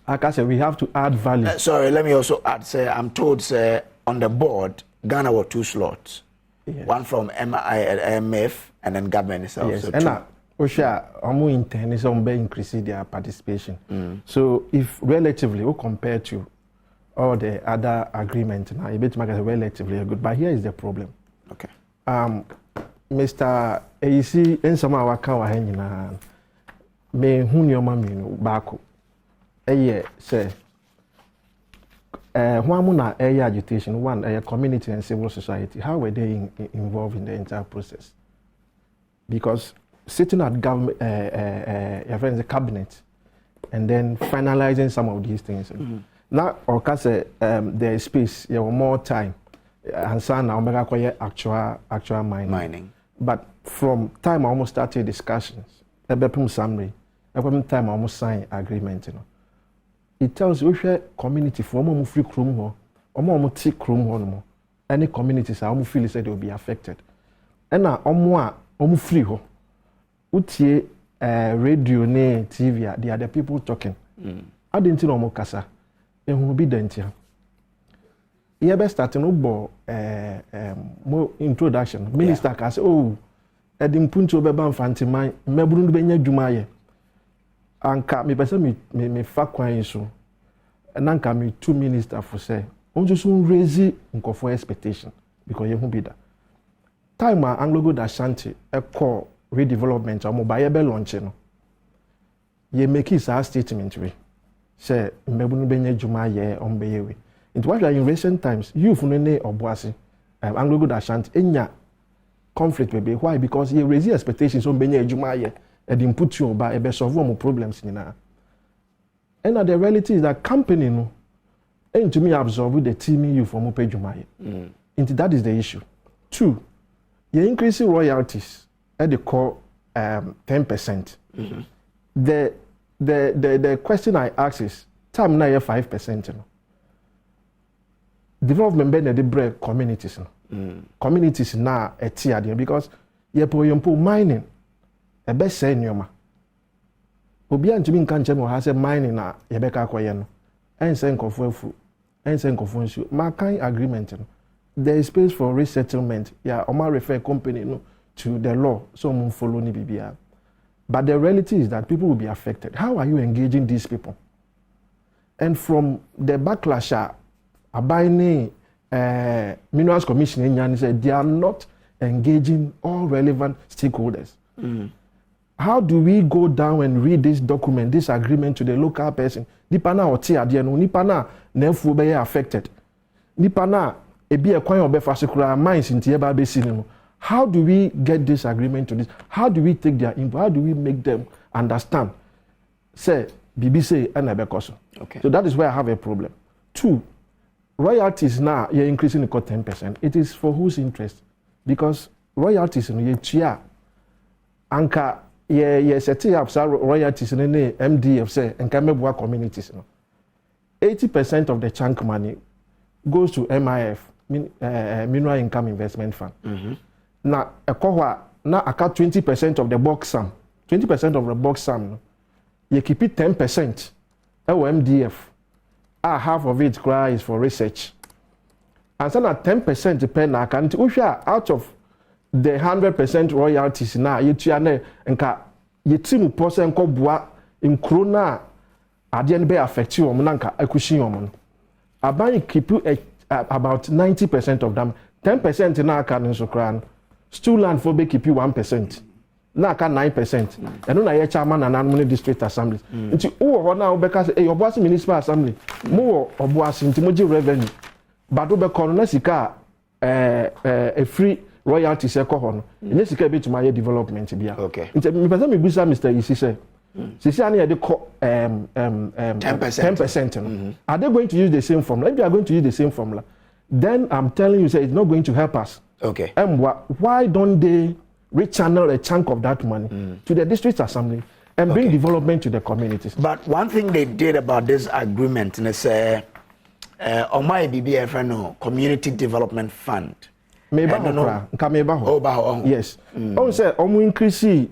like I said, we have to add value. Sorry, let me also add. Say, I'm told. Say, on the board, Ghana were 2 slots. Yes. One from MF and then government itself. Yes, so and Osha, Omu intend is on increasing their participation. So if relatively we compare to all the other agreements, now a bit relatively good. But here is the problem. Okay. Mr. AEC in some of our country, me hunyoma minu bako. Say. One area agitation, one community and civil society. How were they involved in the entire process? Because sitting at government, the cabinet, and then finalizing some of these things. Now, or there is space, you have more time, and so now actual mining. But from time I almost started discussions, a summary, time I almost signed agreement. It tells you share community for more free room or more take room no any communities are feel said they will be affected. And now free ho. Utie radio ne TV they are the people talking. I didn't know more kasa. And who be dentia. You best starting more introduction. Minister can say, oh, Edim Punto Beban Fantimai, Mebrun Benya Jumaye. Anka me person me fa kwan so na anka me 2 ministers for say on just raise nkofo expectation because you won't be that time Anglo da Ashanti e call redevelopment or mobile be launch no ye make it a statement we say mbebunu benye juma ye on be we it was in recent times you fu ne oboase Anglo da Ashanti enya conflict be why because ye raise expectations on benye juma ye and input you by a solve more problems in and the reality is that company no and to me absorb the team you from pay Jumaye. Into that is the issue. 2, you increasing royalties at the core 10%. The question I ask is time now 5%. You know? Development be the break communities. Communities now a tier because you mining. A best say nyoma obi antumi nka nche mo ha say mining na yebeka akoye no ense nkofo afu ense nkofo nsu makan agreement no there is space for resettlement oma refer company no to the law so mo follow ni bibia but the reality is that people will be affected. How are you engaging these people? And from the backlash abaining Minerals Commission in said they are not engaging all relevant stakeholders. How do we go down and read this document, this agreement to the local person? Nipana oti adie no nipana nefu be affected. Nipana ebi ekwan obefa sekura mines ntie ba be si no. How do we get this agreement to this? How do we take their input? How do we make them understand? Say BBC and Abekoso. Okay. So that is where I have a problem. 2, royalties now you're increasing it 10%. It is for whose interest? Because royalties in ye chia anka ye setting up royalties in the MDF say and Kamebwa communities. 80% of the chunk money goes to MIF, Mineral Income Investment Fund. Now, na aka 20% of the box sum. 20% of the box sum you keep it 10% MDF. Half of it is for research. And so that 10% depend on account. Out of the 100% royalties now, you tiane enka you timu person ko bua in krona adian be affect you nanka akushi you. Aban keep about 90% of them. 10% na account so kran. Still land for be keep you 1%. Na ka 9%. Eno na ye chairman and Anambra district assembly. Nti wo na obeka say Obuasi municipal assembly. Mo Obuasi nti mo revenue. But obeka no na sika a free royalty se ko ho no. Ene sika be to my development bia. Okay. Nti me pesa me busa Mr. Yisi say. Sisi ani dey call 10%. Are they going to use the same formula? If they are going to use the same formula, then I'm telling you say it's not going to help us. Okay. And why don't they rechannel a chunk of that money to the district assembly and bring development to the communities? But one thing they did about this agreement is on my BBF no community development fund. Maybe yes. Also, increase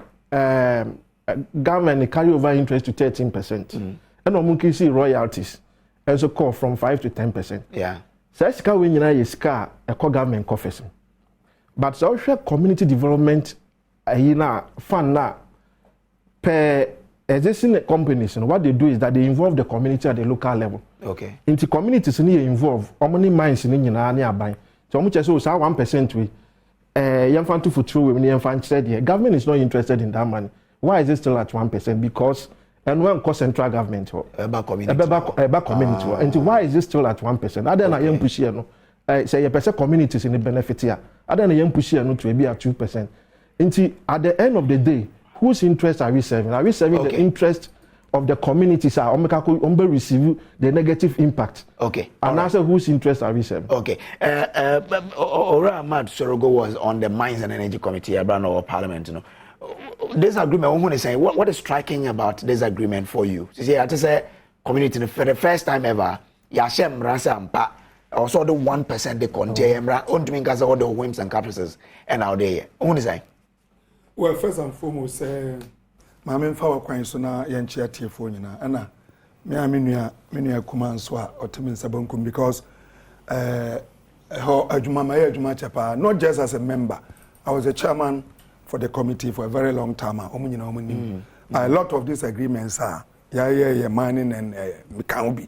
government carry over interest to 13%, and increase royalties also call from 5 to 10%. Yeah. So that's when you know car a government coffers. But social community development fund na per existing companies, and what they do is that they involve the community at the local level. Okay. Into communities ni involve how many mines ni nyina na aban. So much as 1% we yamfa to futuro we yamfa said here. Government is not interested in that money. Why is it still at 1%? Because and when cost central government about community. And why is it still at 1%? Other than young push here no. Say a person communities in the benefit here. Other than young push here no to be at 2%. Until at the end of the day, whose interest are we serving? Are we serving the interest of the communities? Are receive the negative impact? Okay. And answer whose interest are we serving? Okay. Ora Ahmad Sorogo was on the Mines and Energy Committee around our parliament. You know, this agreement. I'm going to say what is striking about this agreement for you? See, I just say community for the first time ever. Yashem Rasa Mpa. Also the 1% they contain. Only because all the whims and caprices and out there. I'm going to say. Well, first and foremost, my main power coin so na yenchi atiefo nyina ana me amenu kuma so a otimin sabonkum because adwuma chapa not just as a member. I was a chairman for the committee for a very long time. A lot of these agreements are mining and mekaubi.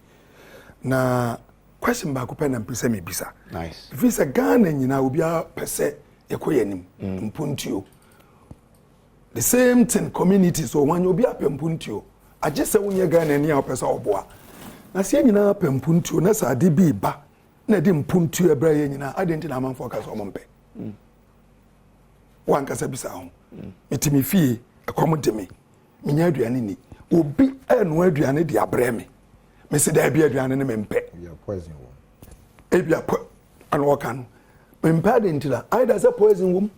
Na question ba ko pen na mpese me bisa. Nice. If it's a Ghana nyina obi a pese ekoyenim mpuntio. The same thing community so when you be a pempuntio I just say when you Ghana ni a pesa oboa na se nyina pempuntio na sa de bi ba na de mpuntio ebra ye nyina adenti na man focus o mompe wan kasa bisa ho metimi fie akomo me nya aduane ni obi enu aduane de abrɛ me se da bi aduane ne mempe you poison wo ebia an wokan mempe adenti la either say poison wo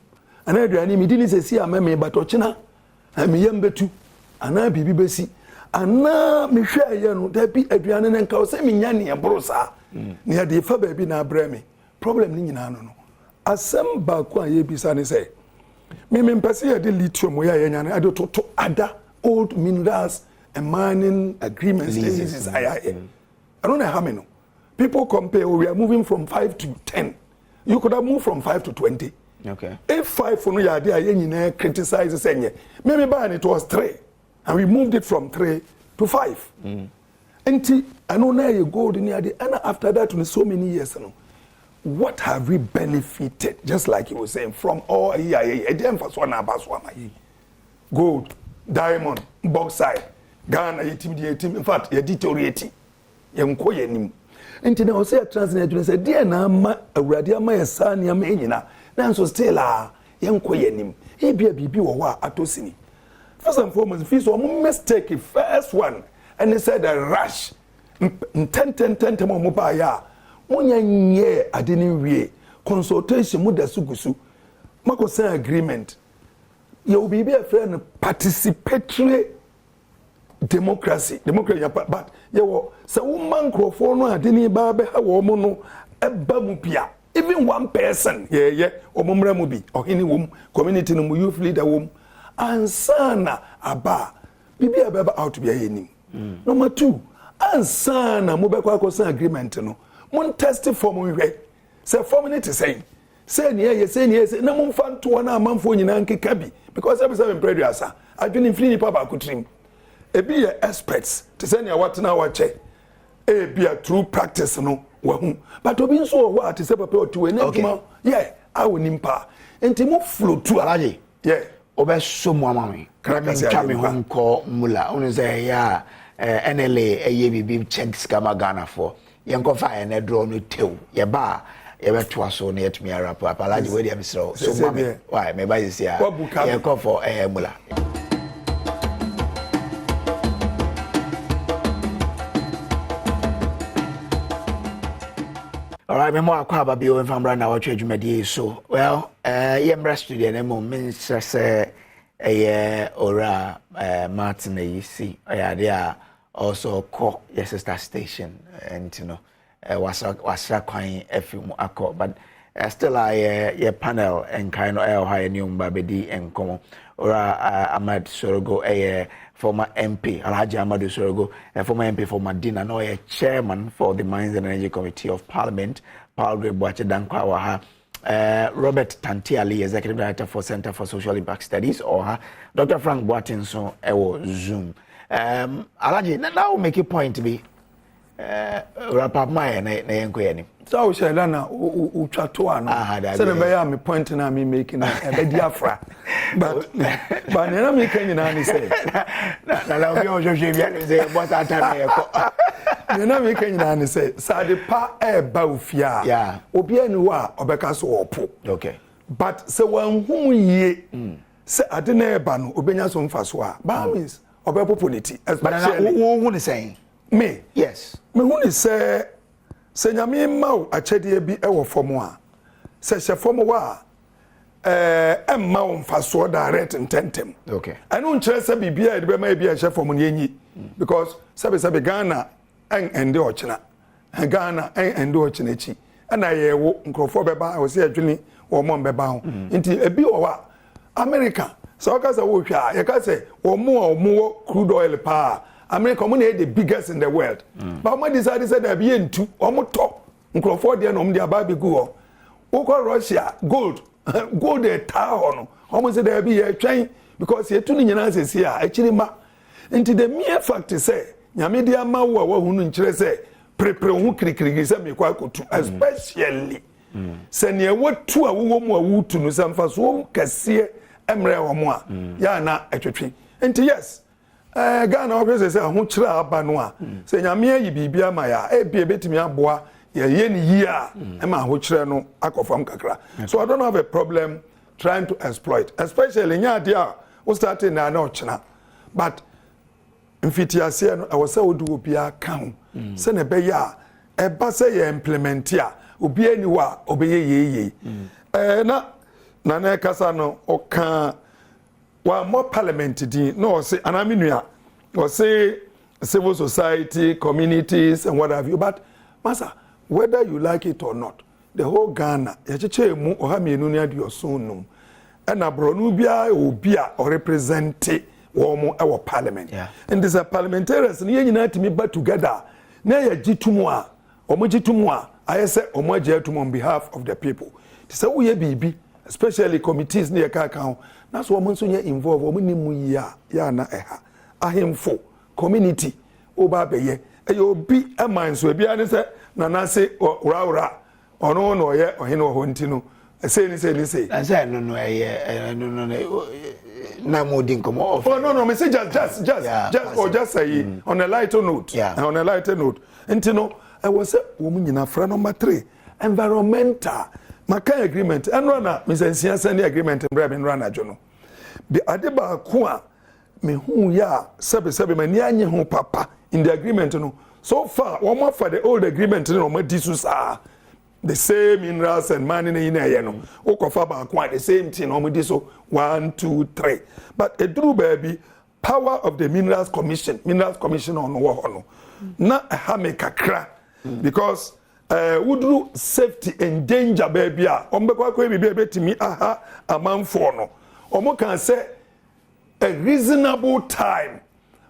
ana aduane mi dini sesi ameme batochina mi yembetu ana bibi besi ana mi hwe ye no da bi aduane ne nka o se mi nya ne ebro sa ne ya de fa ba bi na abra me problem ni nyina no asem ba ko aye bisa ne se me mpese ye de lithium ya ye nya ne ade toto ada old minerals and mining agreements this is I don't know how many people compare we are moving from 5 to 10 you could have moved from 5 to 20. Okay. If 5 for no yard, I criticize the maybe by it was 3, and we moved it from 3 to 5. And I know now you go in the and after that, in so many years, what have we benefited? Just like you were saying, from all gold, diamond, bauxite, Ghana, in fact, you're deteriorating. And I say a translator and said, dear Nama, a radiama, son, Yamina. Nanso still yenko yenim e bia bibi wo wa atosini first and foremost if so mistake first one and they said a rush 10 mo ba ya wonya nye adeni wie consultation mu da sugusu mako sign agreement ye obi be a friend participatory democracy but ye wo se wo mankrofo no adeni ba be ha wo mo no eba mu pia even one person omumra mu bi ohini wom community no mu youth leader wom ansana aba bibi abeba out be ayenim number 2 ansana mo be kwa kosan agreement no mon test form hwe say form ne te say ne ye say na mo mfa nto na amanfo nyina nkeka bi because every seven producer adwene free nipa ba kutrim ebi ye experts te say ne watena wa che ebi a true practice no wa hu but obi nso wo ate say papa otu we na djuma yeah awonimpa enti mo flow to alaje yeah obeso mo amame kra me ho nko mula onu say ya NLA eye bibi checks kama Ghana for yenko fa ene draw no tew ye ba ye beto aso na yetumi arap apalaji we dey misro so mama why me ba you see yenko for mula. All right, me mo akwa aba bi o mfambra na watch adwumadi so well yemra studio na mo men say ora Martin Yi si there also call your sister station and you know was kwan FM akọ but still your panel and kind of high new babedi and come ora Ahmad Sorogo former MP Alhaji Ahmadu Sorogo former MP for Madina no chairman for the Mines and Energy Committee of Parliament Paul Gregboache Dankwa Waha Robert Tantiali, Executive Director for Center for Social Impact Studies, or Dr. Frank Boatinson, Zoom. Alaji, now make a point to be wrap up my name. So, Shalana, Uchatuana, so the me pointing at me making a diaphragm. But never making an answer. Now, you say, what's that time? You know, we can say, Sadipa Baufia, yeah, Obianua, Obecas or Po. Okay. But so one whom ye say, I didn't ban Obenas on Faswa, Bowings, Obepopunity, as but who is saying? Me, yes. Me who is say, Senyami Mau, a chedi be ever for moi. Says a former Mount Faswa direct and tentem. Okay. I don't trust a BB, there may be a chef for Munyi because Sabi Ghana. And do China, Ghana, and do Chinachi. And I walk Nkrofoba, I was here drilling or Mombeba into a bio America. So, as I walk here, you can say, or more crude oil power. America money the biggest in the world. But my decided that I be into almost top Nkrofodia on their baby go. Oko Russia, gold a town. Almost there be a train because you're tuning your answers here. Actually, into the mere fact to say. Nyamedia mawo wa hunu nkyere se prepre hu krikirigi se me kwa akotu especially se ne watu a wo mu a wutu no se mfa so kase emre wo mu a ya na atwetwe enti yes Ghana obese se hu kyere aba no a se nyame ayi bibia ma ya ebie betimi aboa ye ni yi a ema ho kyere no akofam kakra so I don't have a problem trying to exploit especially nya dia we starting na ochina but mfitiase no awose odu obia kan se ne be ya e ba se ye implement ya obi ani wa obeye na kasa no oka wa more parliament din no say anaminua or say civil society communities and what have you but masa whether you like it or not the whole Ghana ya cheche mu oha mienu ni adi osonum na bronu bia obi a o represent womo our parliament and these are parliamentarians ni nyina timi ba together na ya gitumu a omo gitumu a ayese omo ajetumu on behalf of the people say we ye bibi especially committees ni ka kan na so omo nso nya involve omo ni mu ya na eha ahemfo community oba beye obi aman so bia ne se na se ura ono no ye ohene ho ntino say ni say no na modin come off. Oh no me say just say on a lighter note on a lighter note and you know I was say woman nyina fra number 3 environmental maka agreement and runner me say send agreement and bra run ajono be adeba ko a me hu ya sebe mani anye ho papa in the agreement no so far one for the old agreement no ma disusa the same minerals and money in a no okofa ba kwa the same thing no di so 1 2 3 but a true baby power of the minerals commission on wo no na ha me kakra because would safety and danger baby a ombekwa ko bibi betimi amanfo no omo kan say a reasonable time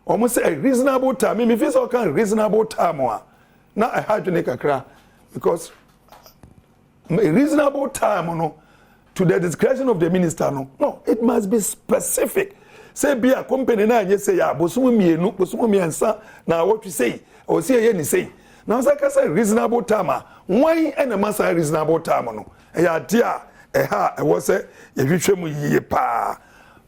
almost say a reasonable time. Me feel so kind reasonable time now I had to make a cry because a reasonable time no to the discretion of the minister no it must be specific. Say be a company na you say ya bosumu mienu bosumu miensa na what you say or say ye ni say now say reasonable time why and a massa reasonable time no ya dia was say you mu ye pa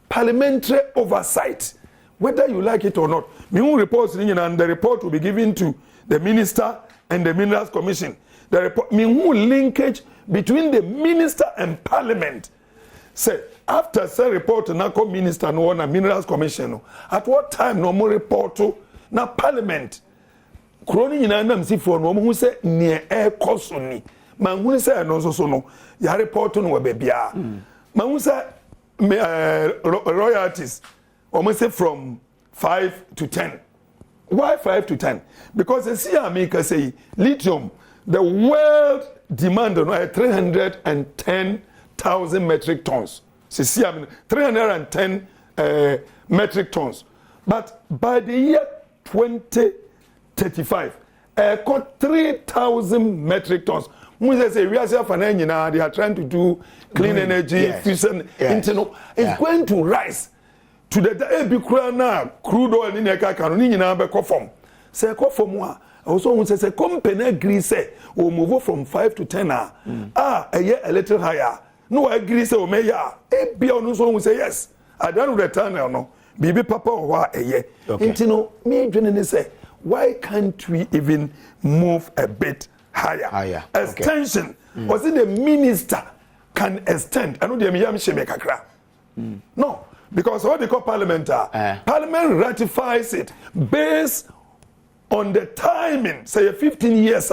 parliamentary oversight whether you like it or not. Me reports and the report will be given to the minister and the Minerals Commission. The report linkage between the minister and parliament. Say after say report na come minister no na Minerals Commission at what time no more report to na parliament. Kroni nyina na msifo no mo say ne e koso ni. Man hu say no so no ya report no we bia. Man hu say royalties almost say from 5 to 10. Why 5 to 10? Because the see America say lithium, the world demand on 310,000 metric tons. See 310 metric tons. But by the year 2035, got 3,000 metric tons. Say we are they are trying to do clean energy, fusion, internal. It's going to rise. To the Ebikura crude oil in the Kakano, Nina Becofom. Say, Cofom, also says a company agree say, will move from 5 to 10. A year a little higher. No, I agree, say, Omeya. A Bionuso will say yes. I don't return or no. Bibi Papa or a year. Intino, me, Jenny say, why can't we even move a bit higher? Extension. Was it the minister can extend? I know the Miyam Shemekakra. No. Because what they call parliament, parliament ratifies it based on the timing. Say 15 years,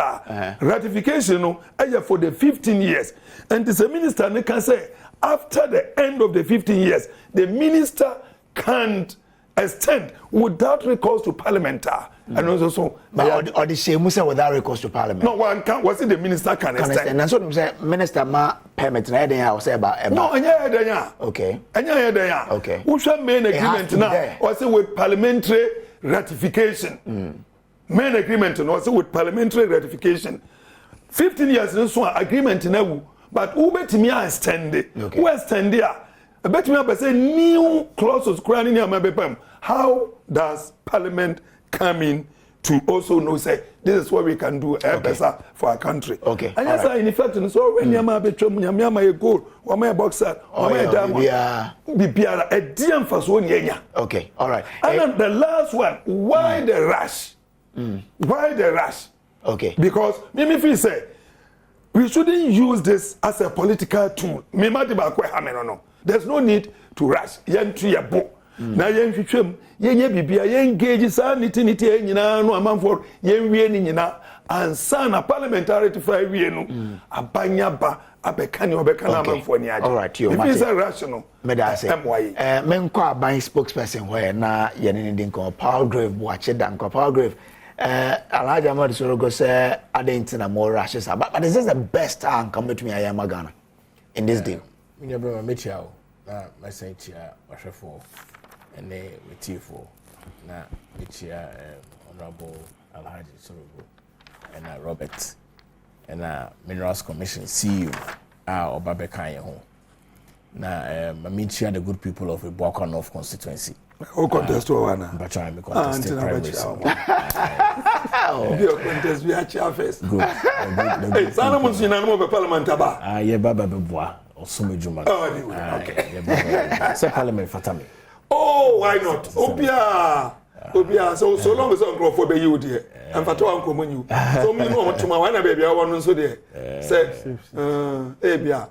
ratification for the 15 years. And the minister can say after the end of the 15 years, the minister can't extend without recourse to parliament. And also so. But or the same without recourse to parliament. No, one can't. Was it the minister can extend? And so say minister ma permit na I say about. No, anya. Okay. Anya. Okay. Who shall main agreement now? Or say with parliamentary ratification. Main agreement no say with parliamentary ratification. 15 years no so agreement now. But who bet me extend it? Who extend it? I bet me say new clauses crying in my. How does parliament come in to also know say this is what we can do better for our country? Okay. And yes, in effect, so when you have a goal, or my boxer, or my diamond, a DM for so near. Okay, all right. And then the last one, why the rush? Why the rush? Okay. Because me feel say we shouldn't use this as a political tool. There's no need to rush. Na yen hwehwem yenye bibia yen gauge sa niti nyina no amanfo yen wie ni nyina ansa na parliamentary ratify wie no abanya ba abeka ni obeka na amanfo ni aje. All right, you it is rational. Me da say menko aban spokesperson where na yen ni din ko Paul Grave Boache dan ko Paul Grave Alhaji Ahmad Sorogo say adentina more rashes but is this the best time come to me ayama Ghana in this deal? Me never met you na message ya wahwefo and with you for na Michia Honorable Alhaji Sorogo and Robert and Minerals Commission CEO Obabekan ho na Michia the good people of Iboaka North constituency. O contest to one. But try me contest primary. Be contest we are first. Good. Sana mo sina no be parliament aba. Ye baba be boa osumejuma. Okay. Say parliament fatami. Oh, why not? Obia. So long as I'm for be you there. And for to anko you. So me no to my one baby I want so there. Say bia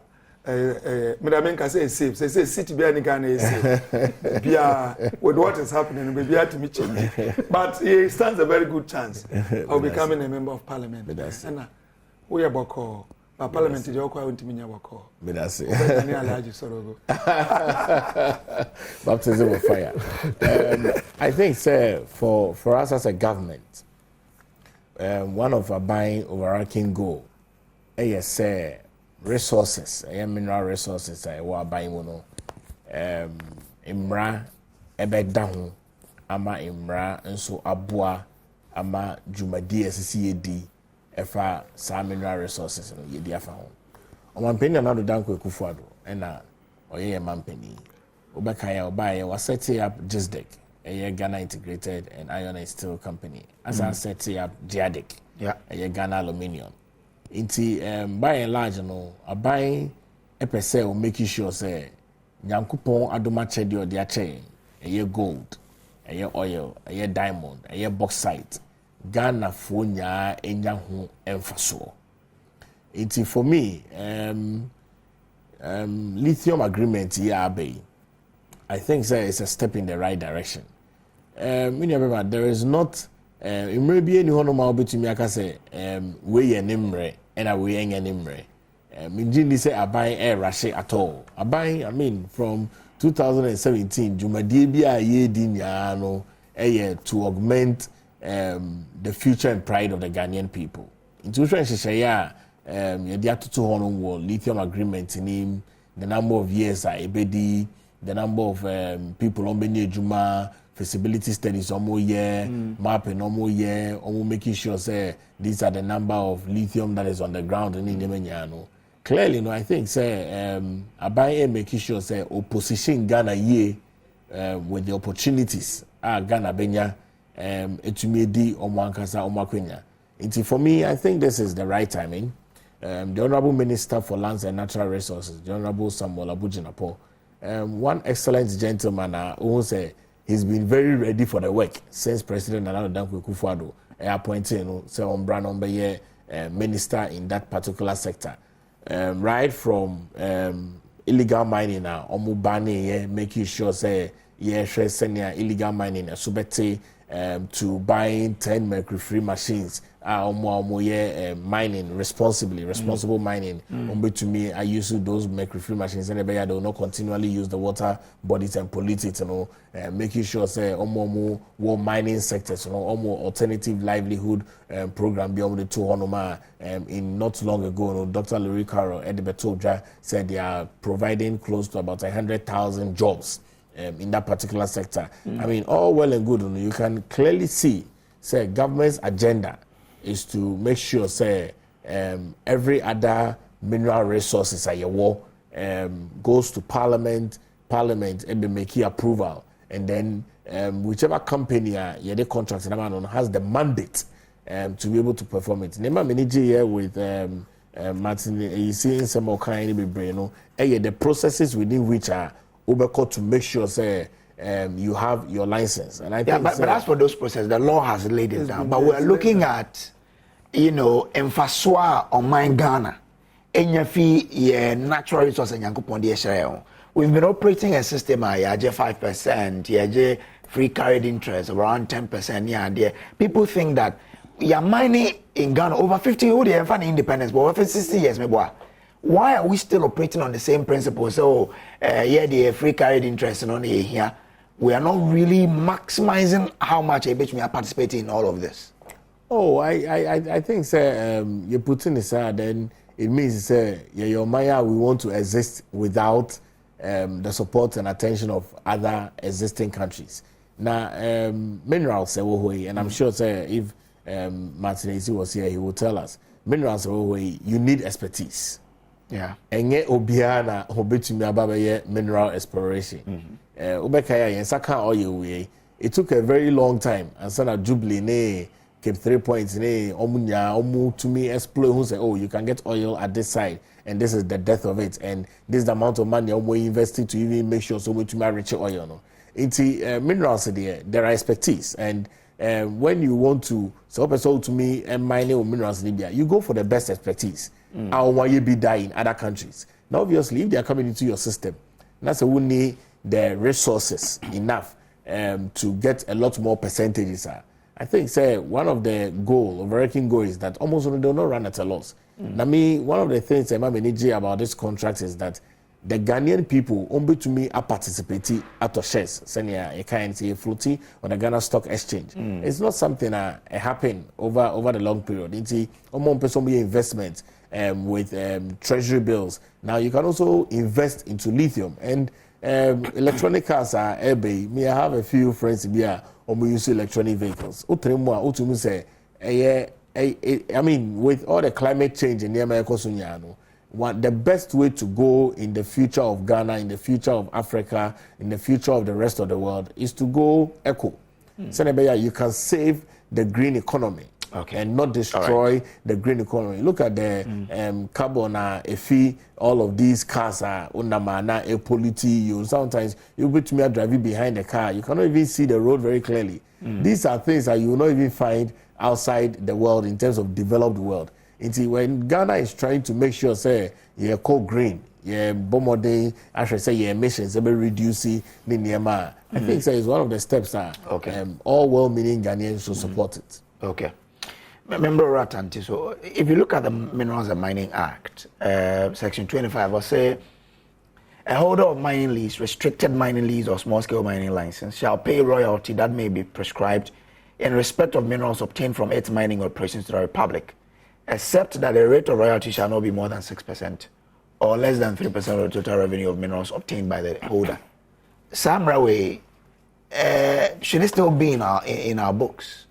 me can say safe. Say city be any Ghana is safe. Bia with what is happening we be to me change. But he stands a very good chance of becoming a member of parliament. And we are boko. Parliament is also going to be Nnawotwi Yi. Baptism of fire. I think, sir, for us as a government, one of our buying overarching goal is resources, mineral resources. We are buying one. Imra ebe down ama imra nso aboa ama dwumadi asisi yedi efa sa mineral resources no yedi afa ho omampeni na do danko ekufuado na oyeye mampeni obeka ya obaye wa set up GISDEC a Ghana Integrated and Iron and Steel Company as I set up GIADIC a Ghana Aluminium inti by and large no abai epese o make sure say nyankopon adoma chede o dia che a gold a oil a diamond a bauxite Ghana fo nya enya ho emfaso inti for me lithium agreement here I think it's a step in the right direction. There is not maybe any one of my between me I can say we nimre and we ain't nimre. Minjini say I buy air rush at all. I mean from 2017 Jumadi bi a ye dinya no to augment the future and pride of the Ghanaian people. Intuition shaya yedi atutu hono lithium agreement in him the number of years I ebedi the number of people on Benny Juma, feasibility studies almost year, mapping almost year, almost making sure say these are the number of lithium that is on the ground in Yemenyano. Clearly, no, I think say Abaye making sure say opposition Ghana ye with the opportunities Ghana Benya etumedi omwankasa omwakwenya. For me, I think this is the right timing. The Honorable Minister for Lands and Natural Resources, the Honorable Samuel Abujinapo, one excellent gentleman who say he's been very ready for the work since President Nnawotwi Yi Kufuor appointed say Ombra minister in that particular sector. Right from illegal mining now, making sure say senior illegal mining subete to buying 10 mercury-free machines mining responsibly, responsible mining. To me, I use those mercury-free machines and they will not continually use the water bodies and pollute it, making sure say more mining sectors, more alternative livelihood program beyond the two in not long ago, Dr. Larry Carroll at the Betoja said they are providing close to about 100,000 jobs in that particular sector. I mean, all well and good, you can clearly see say government's agenda is to make sure say every other mineral resources at your war goes to parliament and they make approval, and then whichever company the contract has the mandate to be able to perform it. Nema manage here with Martin, you see some more kind of brain, the processes within which are to make sure say you have your license. And I think but as for those processes, the law has laid it down. But we're looking at, emphasis on mine Ghana, Enyafi, natural resources and Yankupon. We've been operating a system at 5%, free carried interest around 10%. Yeah, people think that you're mining in Ghana over 50 years, and independence, but over 60 years, maybe. Why are we still operating on the same principle? So, the free carried interest on here. We are not really maximizing how much a bitch we are participating in all of this. Oh, I think, sir, you put in this, then it means, sir, your Maya, we want to exist without the support and attention of other existing countries. Now, minerals, and I'm sure, sir, if Martinez was here, he will tell us, minerals, you need expertise. Yeah. Enge obiana hobetumi abaye mineral exploration. Ubekaya yensaka oil. It took a very long time. And sana Jubilee ne kept 3 points ne omunya omu to me explore who say, oh, you can get oil at this side and this is the depth of it and this is the amount of money omu invested to even make sure so much to rich oil no. Minerals there are expertise, and when you want to so to me and mining or minerals in Libya, you go for the best expertise. How why you be dying in other countries? Now, obviously, if they are coming into your system, that's we need the resources enough to get a lot more percentages. I think, say, one of the overarching goal is that almost they do not run at a loss. Now, one of the things I'm managing about this contract is that the Ghanaian people, to me, are participating at the shares, senior a kind of floating on the Ghana Stock Exchange. It's not something that happen over the long period. It's almost investment. With treasury bills. Now you can also invest into lithium and electronic cars are eBay. Me, I have a few friends here. use electronic vehicles. I mean, with all the climate change in the America, the best way to go in the future of Ghana, in the future of Africa, in the future of the rest of the world is to go eco. So you can save the green economy. And not destroy the green economy. Look at the carbon, EFI, all of these cars are unamana, polluting. Sometimes you put me driving behind the car, you cannot even see the road very clearly. These are things that you will not even find outside the world in terms of developed world. When Ghana is trying to make sure, say, you're green, yeah, bomode, I should say, your emissions, reducing the I think it's one of the steps that all well-meaning Ghanaians should support it. Okay. Member Ratanti, so if you look at the Minerals and Mining Act, Section 25 will say a holder of mining lease, restricted mining lease or small-scale mining license shall pay royalty that may be prescribed in respect of minerals obtained from its mining operations to the Republic, except that the rate of royalty shall not be more than 6% or less than 3% of the total revenue of minerals obtained by the holder. Samrawe, should it still be in our books?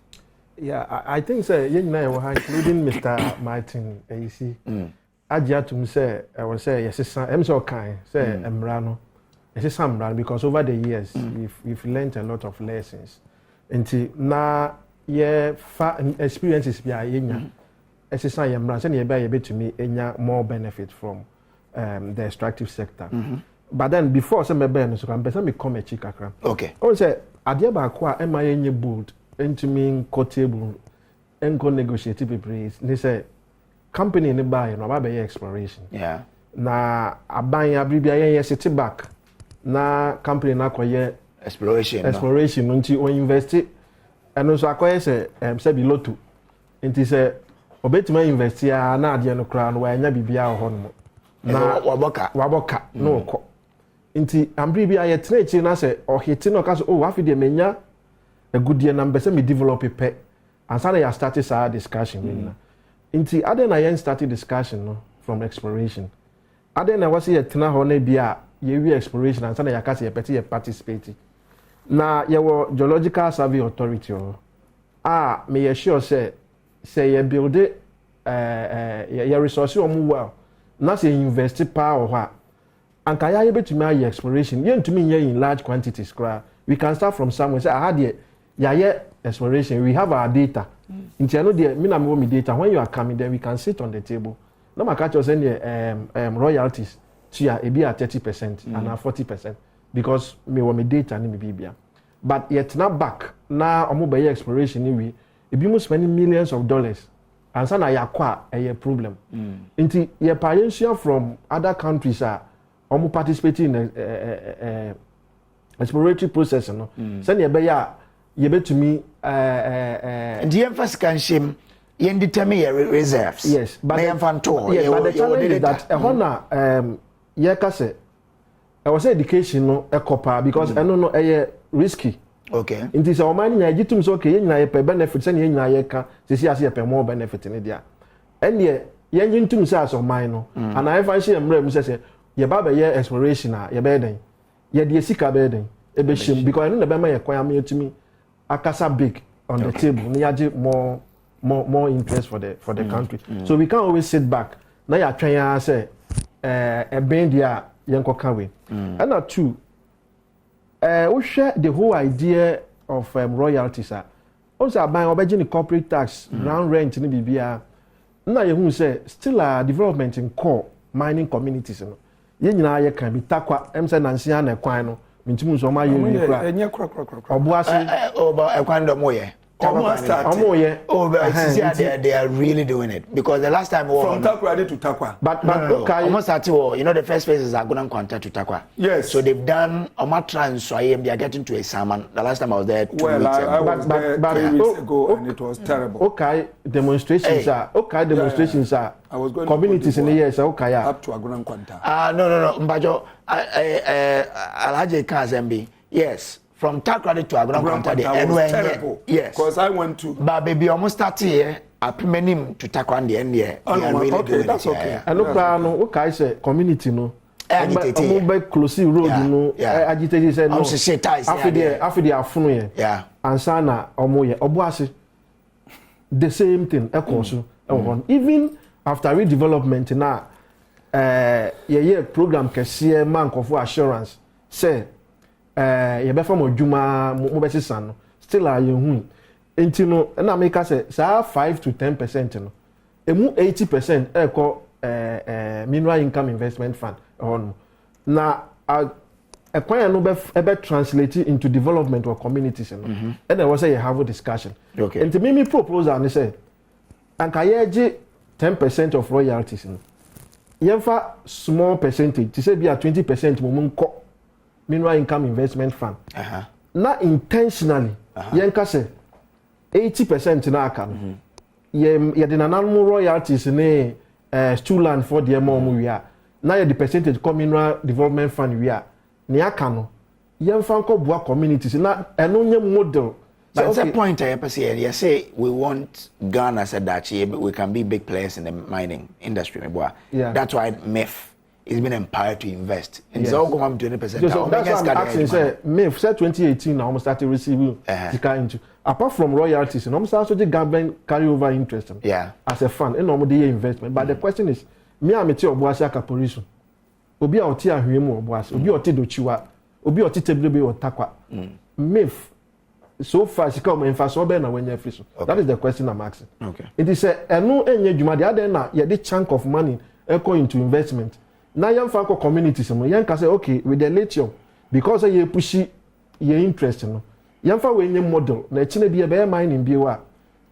Yeah, I think so. Including Mr. Martin AC. Ajia to say, I will say yes. I'm so kind. Say Emrano. Yes, Emrano because over the years we've learned a lot of lessons. Until now, yeah, experiences be a yes, I am Emrano. Say be able to me more benefit from the extractive sector. But then before some benefits, so I'm better me come a chikakra. Okay. I will say Adia Bakwa am I any bold. Into me table and go negotiate people. They say company ni buy no ba exploration. Yeah. Na aban abribia ye city back. Na company na koye exploration unti o invest and so akoye say be lotu. Nti say obetima invest ya na ade no kra no wa nya bibia ho no. Na waboka no ko. Nti ambribia ye trechi na say o hiti no ka so oh afi de menya a good year number say me develop a pet and so I started our discussion into other na started discussion no from exploration other na was here tena ho na bia ye exploration and so na yakase ye peti ye participate na ye wo geological survey authority me ye sure say ye build ye resource o mu well na say invest power ho and kaya ye betumi ye exploration ye ntumi ye in large quantities we can start from somewhere say I had ye exploration. We have our data. In me data. When you are coming there, we can sit on the table. No matter catch us any royalties. It be at 30% and 40% because me want me data ni me bibia. But yet not back now. Omo exploration ni it be must spending millions of dollars. And so na yakwa a problem. Inti ye pioneer from other countries are omo participating in exploratory process. No, send ye you bet to me the emphasis can shame you determine your reserves. Yes, but but the challenge is that I was education no ekopa because I don't know risky. Okay. It is our money I get so okay you pay benefits and you can see pay more benefit in there. And ye yin say as of mine and I find see am say ye baba ye exploration ye beden. Ye de sika beden. Because I know the bema ye kwam to me akasa big on the table niyaje more interest for the country. So we can't always sit back na ya twen say e bend dia yenkoka we and now two we share the whole idea of royalties also buy obeji ni corporate tax ground rent ni bibia na ye hu say still a development in core mining communities no ye nyina ye kan bi takwa em say nansia na kwan no mintimu so ma ye kra obuase ekwando moye they are really doing it because the last time from Takwa to Takwa but okay almost at the first phases are going to contact to Takwa. Yes, so they've done trans so they are getting to a salmon. The last time I was there 2 weeks ago. I was there 3 weeks ago and it was terrible. Okay, demonstrations are I was going communities in the years okay up to Agunan Kwanta. No Mbajo Alhaji Kazembi, yes, from Takrady to Agunan Kwanta terrible. Yes, because I went to but baby almost 30 here Apimenim to Takwandi and yeah. Okay, that's okay. And look, okay, say community no. Omo close road no agitated say no. After the afunu ye. Yeah. Ansa na omo ye obuase. The same thing ekoso. Even after redevelopment na ye program kese man for assurance say ye be from odwuma mo be sisan no still are ye hu. Enti no na make say 5 to 10% no. Emu 80% eko mineral income investment fund on na a plan no be translate into development or communities and there was a have a discussion. Okay. And to me proposal and say anka ye 10% of royalties no yemfa small percentage to say be a 20% mo nko mineral income investment fund. Na intentionally yenka say 80% na aka no ye de nananom royalties ne stool land for the mom we are now the percentage communal development fund we are ne aka no yemfa nko boa communities na eno nye model. But it's a point I say we want Ghana said that we can be big players in the mining industry. Yeah. That's why MEF is being empowered to invest. And it's all going to 20%. So that's why I'm asking, say, MEF said 2018 now almost started receiving into apart from royalties, and almost also the government carry over interest as a fund in normal investment. But the question is, me am eti obuasi akapolisu. Obi a oti ahwemu obuasi, obi oti dochiwa, obi oti teblebe otakwa. MEF so far she come emphasize obe na wenye fiso. That is the question I'm asking. Okay. It is enu enye dwuma de ade na ye the chunk of money go into investment. Na yam fa ko communities mo yan ka say okay with the lithium because ye pushi ye interest no. Yam fa we nye model na chine bi e be mining bi wa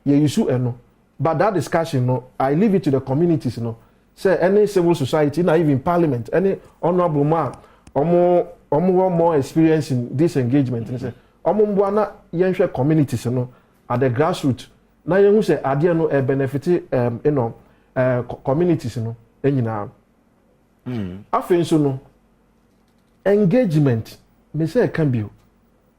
ye use eno. But that discussion no I leave it to the communities no. Say any civil society na even parliament any honorable man omo more experience in this engagement and say omo na yenhwe communities no at the grassroots na yenhu say ade no e benefit communities no enyina afin so no engagement me say it can be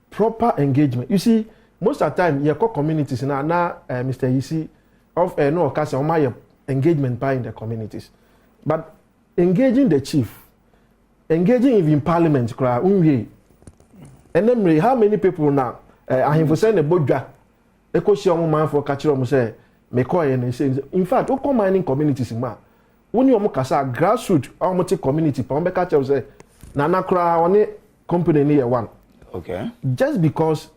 proper engagement. You see most of the time your communities na Mr. Yisi of no case on my engagement by in the communities but engaging the chief engaging even parliament kra unwe and then how many people now I have send a bodwa ekoshi omo man for catch omo say me call and say in fact o mining communities ma woni omo kasa grassroots omo te community pa omo catch say na nakra one company near one. Okay. Just because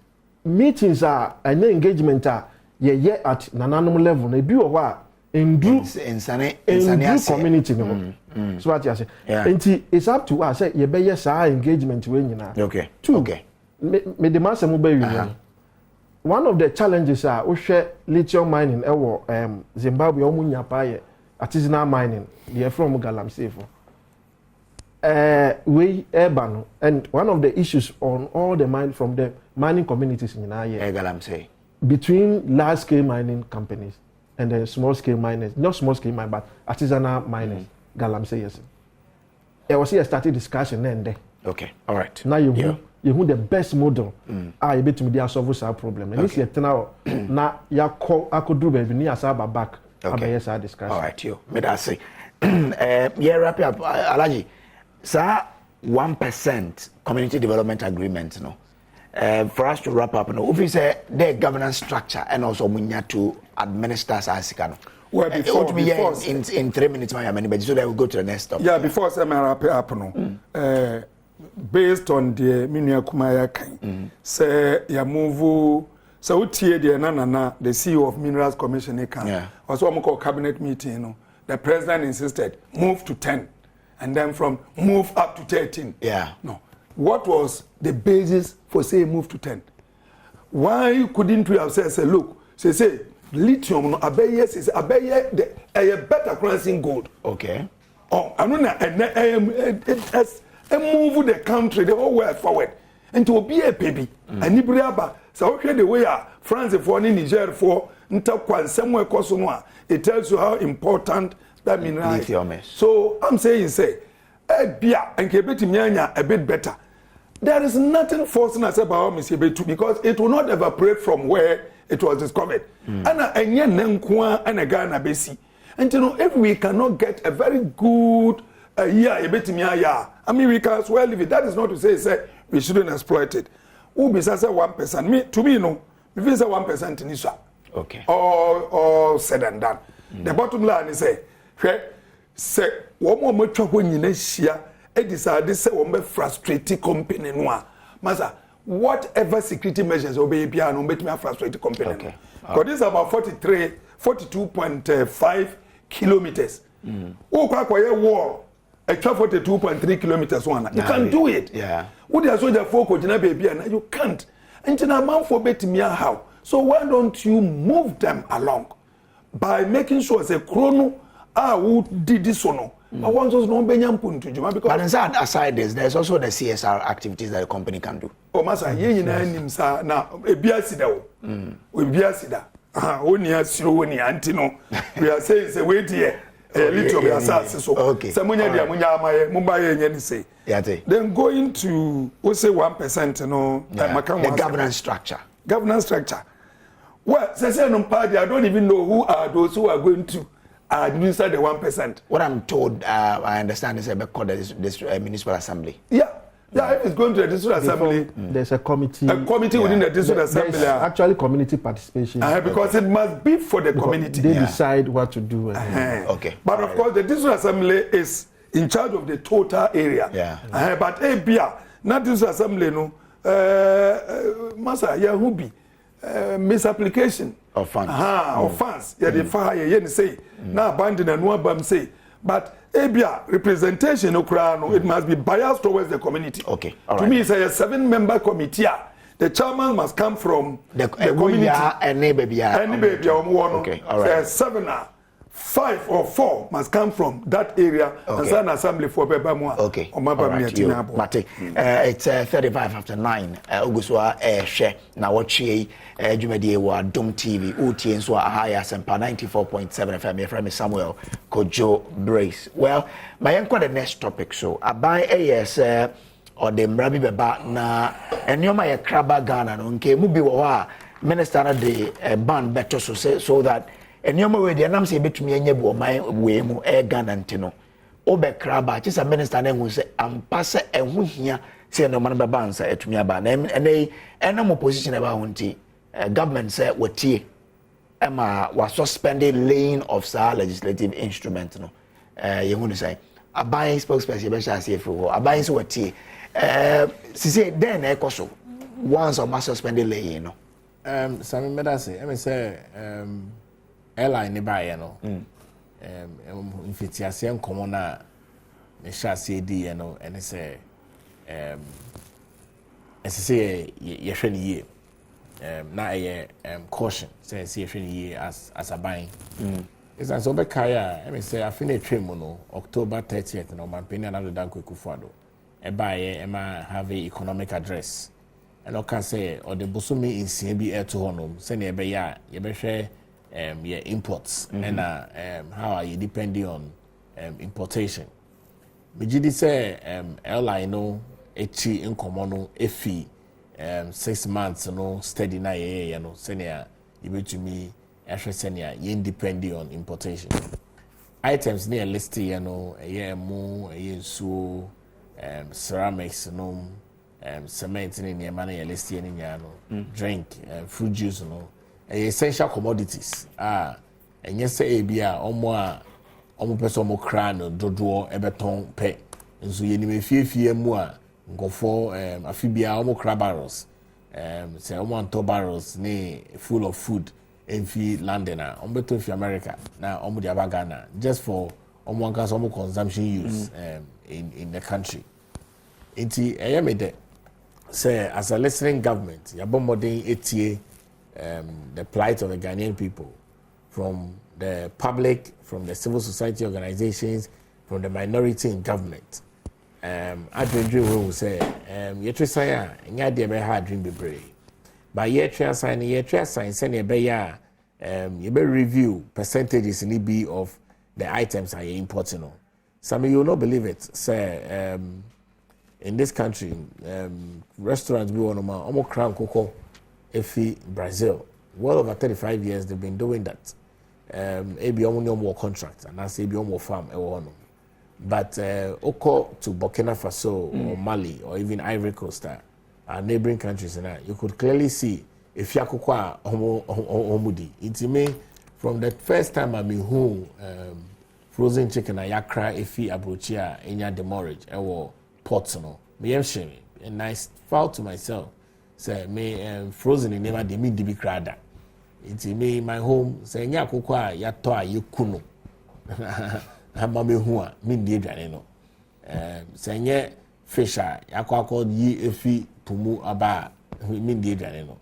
meetings are and engagement are ye at nananom level na bi wo a endru community no. So what you say? And it's up to us say ye be yes engagement we nyina. Okay. Okay. Me the master mo be one of the challenges are we share lithium mining Zimbabwe omu nyapa artisanal mining they from Galamsey for we urban and one of the issues on all the mine from the mining communities in Galamsey between large scale mining companies and the small scale miners, not small scale miners but artisanal miners. Galamsey yes. There was a started discussion then there. Okay, all right. Now you the best model. You bet me they solve our problem. And this year now ya call I could do baby ni asaba back. Okay. Yes, our discussion. All right, you. Me that say. Yeah, wrap up, Alaji. Sir, 1% community development agreement, no. For us to wrap up, no. If you say the governance structure and also munya to administer Sasikano. Well, before in 3 minutes, my many, so that will go to the next stop. Yeah, before I wrap up, no. Based on the Minya Kumaya kind, say ya move. So utie the nana the CEO of Minerals Commission can also call cabinet meeting. You know, the president insisted move to 10. And then from move up to 13. Yeah. No. What was the basis for say move to 10? Why couldn't we have said look, say lithium no abeye is abeye a better currency gold. Okay. Oh, I mean move the country the whole way forward. And to be a baby. And Ibriaba, so okay the way France for Niger for nta somewhere kosono it tells you how important that mineral is. So I'm saying bia and kebeti a bit better. There is nothing forcing us about Mr. Betu because it will not evaporate from where it was discovered. And a Ghana besi. And you know, if we cannot get a very good a year a bit me I mean we can as well live it. That is not to say we shouldn't exploit it. Who be say 1%? Me to me no. If you say 1% in Isha. Okay. Or said and done. The bottom line is say one more much when you next year. It decided say one be frustrated company no. Masa whatever security measures obey piano make me frustrate company. Okay. Because this is about 42.5 kilometers. Oh, kwa wall. A 42.3 kilometers one. You can do it. Yeah. What is soldier folk baby and you can't. And in a man for bet me how. So why don't you move them along by making sure say chrono who did this one. I want us no benyam puntu juma because. But inside aside this, there's also the CSR activities that the company can do. Oh, masa ye nyina nim sa na ebiasida wo. Ebiasida. Oni asiro oni anti no. We are saying say wait here. Lithium asase so. Okay. Say munya dia munya amaye mumbaye nya ni say. Yate. Then going to we say 1% no. The governance structure. Governance structure. Well, say no party I don't even know who are those who are going to administer the 1%. What I'm told, I understand is about this municipal assembly. Yeah, if it's going to the district assembly, there's a committee. A committee within the district assembly. There's actually community participation. Because it must be for the community. They decide what to do. Okay. But of course, the district assembly is in charge of the total area. Yeah. But ABIA, not district assembly, no. Masa, yeah, who be? Misapplication of funds. Of funds. Yeah, the fire, yeah, say. Now, abandon and one bam say. But ABIA representation, it must be biased towards the community. Okay. To me, it's a 7-member committee. The chairman must come from the community. Any baby. Okay. All right. 7 5 or 4 must come from that area and send assembly for Bebamwa. Okay. All right. Mate, it's 35 after 9. Uguswa share Nnawotwi Yi Jumedi wa Adom TV. Utie nso ahaya sempa 94.7 FM. Your friend Samuel Kojo Brace. Well, my the next topic so abai yes or the mrabi beba na enyoma ye kraba Ghana no nke mu bi wo ha minister na the ban better so that enyoma we dey nam say betumi anya bu oman we mu Ghana ntino obekra chisa minister na hu say ampa se ehu hia say no man beba nsa etumi aba na ena mo position eba ho nti government say watie ema was suspended laying of sa legislative instrument no ye hu ni say abai spokesperson be sha say fro abai so watie say then ekoso once or mass suspended laying no Sami Medase I mean say airline ne bae no infitiase nkomo na ne hwase di ye no ene se say ye hwe ne ye na ye caution say ye hwe ne ye as a buying is an so be kaya I mean say afine twem no October 30th no man peni another dan kwekufuado e bae e ma have a economic address and o can say or the bosumi insia bi e to honom say ne be ya ye be hwe your imports and how are you depending on importation. Mijidi say airline no echi nkomo no efi 6 months no steady na ye no senior you betumi ehwe senior you depending on importation. Items near list you know mu nsuo ceramics no cement ni near money list ni nya no drink fruit juice no essential commodities enye say ebia omo pese omo kra no dodo ebeton pe nso ye ni mefiefie mu a ngofo afibia omo kra barrels say omo anto barrels ni full of food enfi London omo beto fi America na omo di abagana just for omo anka omo consumption use in the country enti eyemede say as a listening government ya bomodin etie the plight of the Ghanaian people, from the public, from the civil society organizations, from the minority in government. I dream will say, "Yetri saya, nya de be hard dream be brave." But yetri sign, send ye be ya, you be review percentages in be of the items are importing. Some of you will not believe it. Say, in this country, restaurants be one of my almost crown cocoa. Efi Brazil, well over 35 years they've been doing that. Ebi omo more contract and I say ebi omo farm e wo no. But Oko to Burkina Faso or Mali or even Ivory Coast, our neighboring countries, you could clearly see if Yakukwa Homudi. It's me from the first time I'm home, frozen chicken, Ayakra, Efi, Abrochia, Enya demorage, pots, and I felt to myself, say, me frozen in never de me de be crada. It's me my home, saying Yakukwa, Yatoa, Yukuno. Hamame hua mindi edwane no senye fisher yakwa yi efi pumu aba mindi edwane no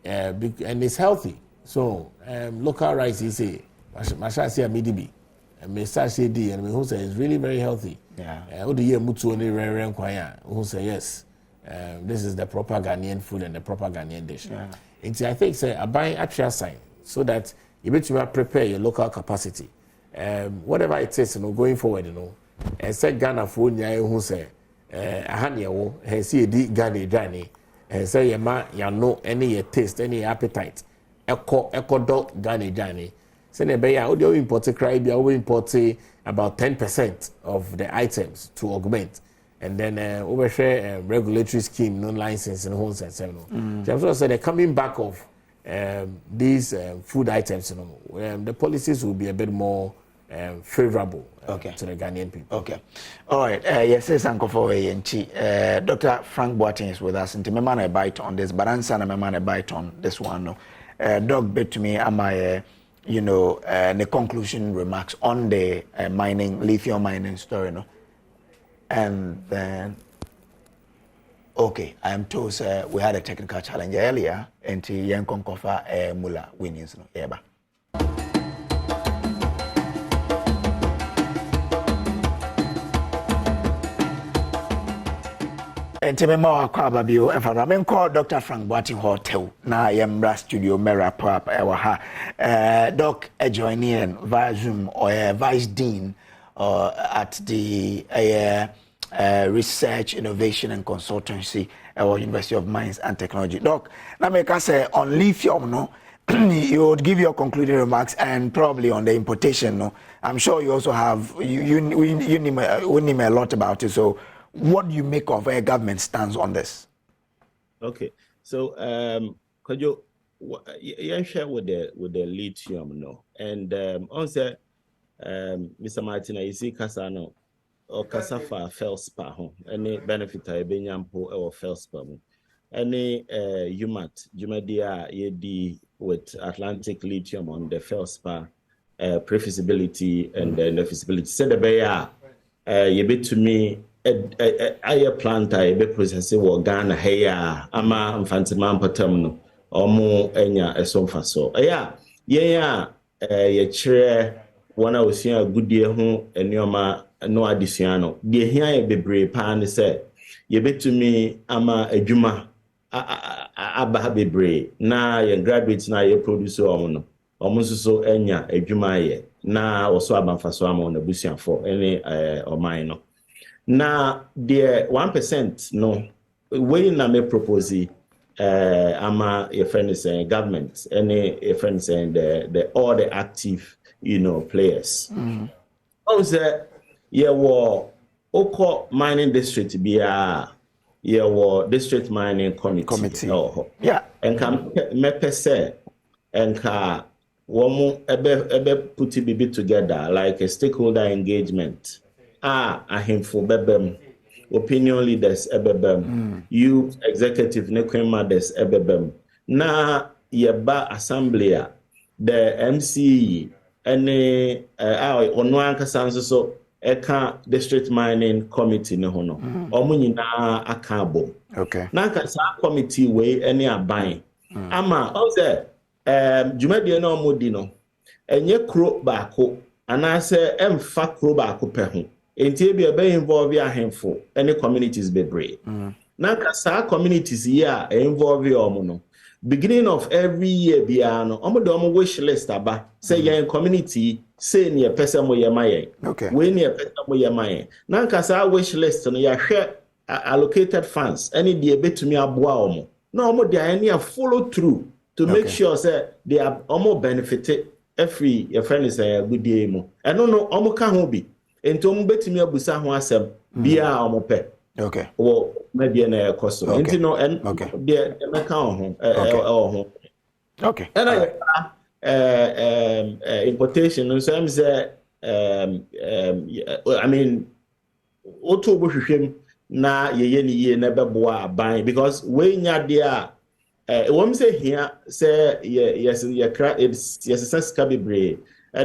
and it's healthy so local rice is say masha say midibi me sa say di and me who say it's really very healthy o de ye mutu oni rere nkwan ya who say yes this is the proper Ghanaian food and the proper Ghanaian dish I think say abai actual sign so that you better prepare your local capacity. Whatever it is, going forward, and said Ghana for who say, Ahania, and see a deep Ghana journey, and say, ya know any taste, any appetite, echo dot Ghana journey. Send a bay audio import cry, be import about 10% of the items to augment, and then overshare regulatory scheme, non license and homes and seven. James also said they're coming back of these food items, the policies will be a bit more favorable to the Ghanaian people. Okay. All right. Yes, Uncle for Dr. Frank Boateng is with us. And my man a bite on this, but answer my man a bite on this one. No. Doc, bet to me, am I, the conclusion remarks on the lithium mining story, no? And then, okay, I am told we had a technical challenge earlier, and Yen Konkofa Mula winnings, no? Eba. And Timema Kwababio, and for I call Dr. Frank Boateng Hotel, na Yembra Studio, Mera Pap, Ewaha, Doc, a joining via Zoom or Vice Dean at the Research, Innovation and Consultancy at University of Mines and Technology. Doc, now make us say on lithium, no, you would give your concluding remarks and probably on the importation, no. I'm sure you also have, you name a lot about it, so what do you make of a government stance on this? Okay, so could you share with the lithium, no? And also, Mr. Martin, you see Casano or Casafa Felspa, any benefit I benyampo or Felspa, any UMAT, Jumadia Yedi with Atlantic Lithium on the Felspa pre-feasibility and the feasibility. Said the Bayer, you bit to me. I plant I be processing or Ghana heya ama mfantima mpatam no omo enya esomfa so ye chere wana osua agudie ho enioma no adesua no de hia ye bebre pa ne se ye betumi ama adwuma aba bebre na ye graduate na ye produce omo so enya adwuma ye na oso abanfa so ama na busuafo ene oman no. Now, the 1% no, we na me propose ama a friend is saying government, any a friend saying the all the active, players. Also, Oko mining district be district mining committee. Yeah. And can me pese and ka womu ebe put it together like a stakeholder engagement. Ahemfo bebem, opinion leaders ebebem, youth executive nekwema ebebem. Na yeba assembly the MCE any onwan kasanso so eka district mining committee ne ho no. Omo nyina akabo. Okay. Na kasa committee we any aban. Ama oze dwumadie na omodi no. Enye kro baako anase emfa kro baako pe ho. Enti be involve ahemfo any communities bebre. Na kasa communities here involve omo no. Beginning of every year biano omo do omo wish list aba say yen community say near person mo yemaye. Okay. We near person mo yemaye. Na kasa wish list no ya hwe allocated funds any dey betumi aboa omo. Na omo dey any follow through to make sure say they are omo benefited every your friend is a good day mo. And no omo ka ho bi. ento mo betimi abusa ho asem bia omo pe okay wo media na ekoso enti no en de meka ho ho okay and importation so am say I mean oto bo hwehwem na yeye ni ye na beboa aban because we nya de a wom say here say yes sika bebre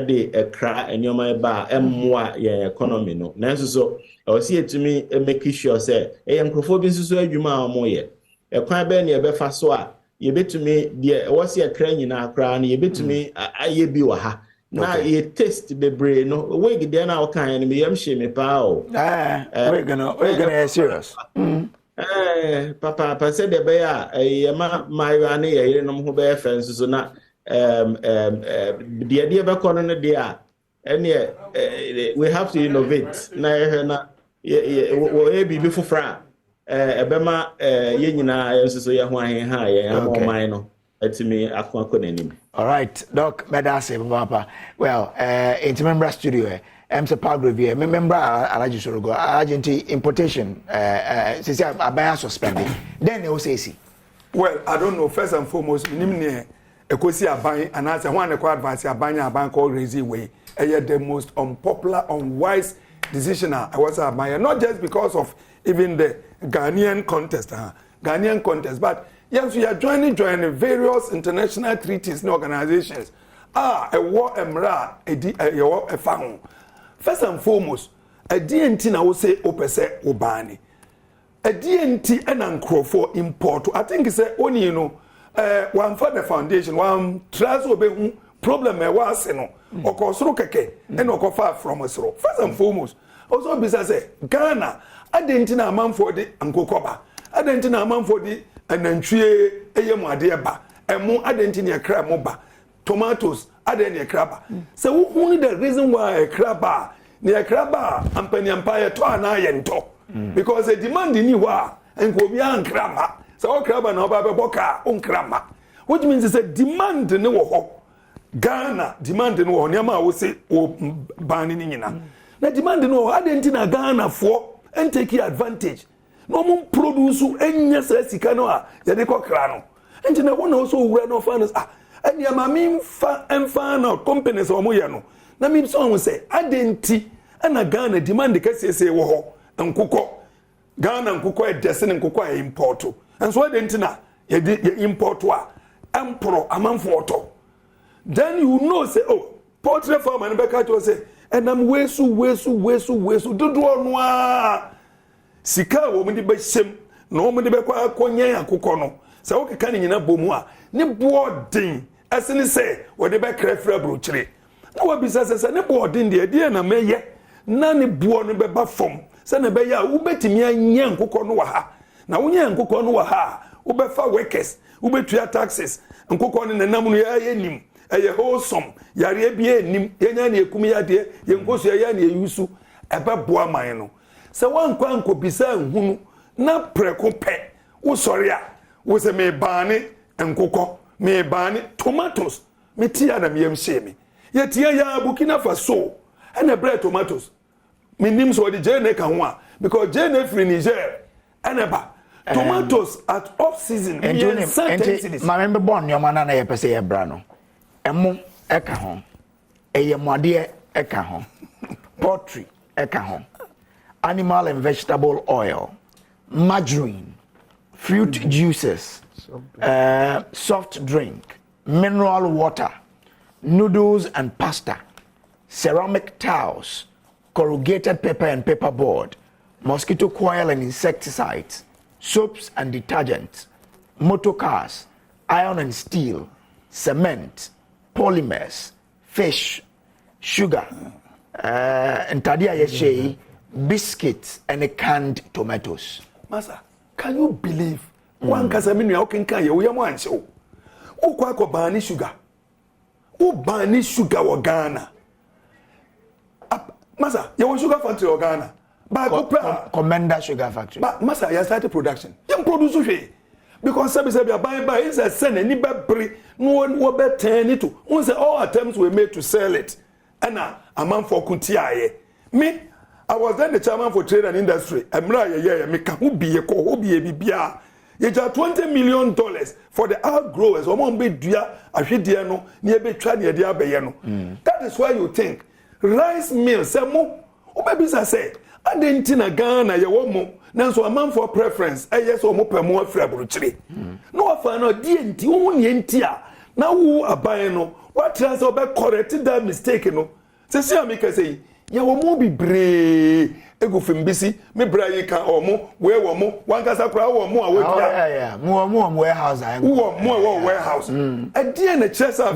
de ekra enyoma ba emmoa ye economy no nanso so o see etumi make sure say enkrofo bi nso so adwuma a mo ye ekwan be na ye be fa so a ye betumi de wo see ekra nyina akra na ye betumi aye bi wa ha na ye taste bebre no we gide na o kan ni me yam hye me pa o we're gonna serious papa said the bear my run here no ho be fence so na the idea be kono no there and we have to innovate na we be fufra ebema ye nyina so ye ho ahen ha ye ho man no atimi akon nanim. All right, Doc, medase papa. Well, into member studio MC Pagrovie, member Alaji Sorogo, Argenti importation, since I buy suspended. Then they will say, see. Well, I don't know. First and foremost, Nimne, Ekosi Abang, and as one required advice, Abanya Bank called Crazy Way, the most unpopular, unwise decision I was a buyer, not just because of even the Ghanaian contest, but yes, we are joining various international treaties and organizations. A war emra, a found. First and foremost, a DNT now say opese obani. A DNT and uncro import. I think it's only one for the foundation, one trust obe problem was no. Oko soro keke and oko far from us. First and foremost, also bisa say Ghana, identity na man for the ankokoba. Identity na man for the anantwie eyemu ade ba. Emu identity na kra mo ba. Tomatoes aden ye kraba so who the reason why a kraba near kraba ampani empire to ana yento because the demand ni wa enko bi an kraba so kraba na oba be boka on kraba which means it's a demand ni wo ho Ghana demand ni wo niam wo se o ban ni nyina na demand ni wo aden na Ghana for and take advantage no mo produce enya sa sika no a ye de kokra no enti na wona also wura no fans and ya mami mfa na companies o mo ye no na mi so won say adenti na Ghana demand ka sese wo ho nkukọ Ghana nkukọ e dese ne nkukọ e import and so adenti na ye import a empro amanfo to then you know say oh poultry farmer ne be ka to say enam wesu dodo no a sika wo mo di be hyem no mo di be kwa akonyan akukọ no say wo keka ne nyina bomu a ne boarding asini say wo de be krefra brochire na wo bisa say ne boarding de na meye na ne buo no be ba fom say na be ya wo betimi anya nkukọ no wa ha na wo nya nkukọ no wa ha wo be fa workers wo betua taxes nkukọ no nanam no ya nim eye wholesome yare bia nim yenya na ekumi yade ye nkoso ya na yusu ebe boa man no say wan kwa nkobisa nhunu na preko pe wo sori a wo se me bane nkukọ me bane tomatoes me tia na me yemhye me ye tia ya Burkina Faso and bread tomatoes me nim so the jene ka ho a because jene free Niger eneba tomatoes at off season me certain ma member born your man na ye pese ye bra no emo eka ho eyemode eka ho poultry eka ho animal and vegetable oil margarine fruit juices soft drink mineral water noodles and pasta ceramic towels corrugated paper and paperboard mosquito coil and insecticides soaps and detergents motor cars iron and steel cement polymers fish sugar ntadia yeshe biscuits and canned tomatoes. Master, can you believe one casamino how can you one show? Oh, quack bani sugar. Oh, bani sugar or Ghana. Master, you want sugar factory or Ghana? But Commander Sugar Factory. But Master, you started production. You produce because some say buy is a send any bad no one will bet 10 to once all attempts were made to sell it. And a man for Kuntia. Me, I was then the chairman for trade and industry. Emra me ka be ko obi bibia. Ye ja $20 million for the outgrowers. Omo be dua ahwede no na be twa na de abeye no. That is why you think rice mill say mo obebisa say adenti na Ghana ye wo mo nanso amount for preference yes omo pemo afra buruchire. No afa no die enti wo ne enti a na wo aban no what transfer be correct that mistake no. Say see am say ya wo mo bibre ego fimbisi me bra yi ka omo we wo mo wan kasa kra wo mo a we yeah mo warehouse wo warehouse e die na chesa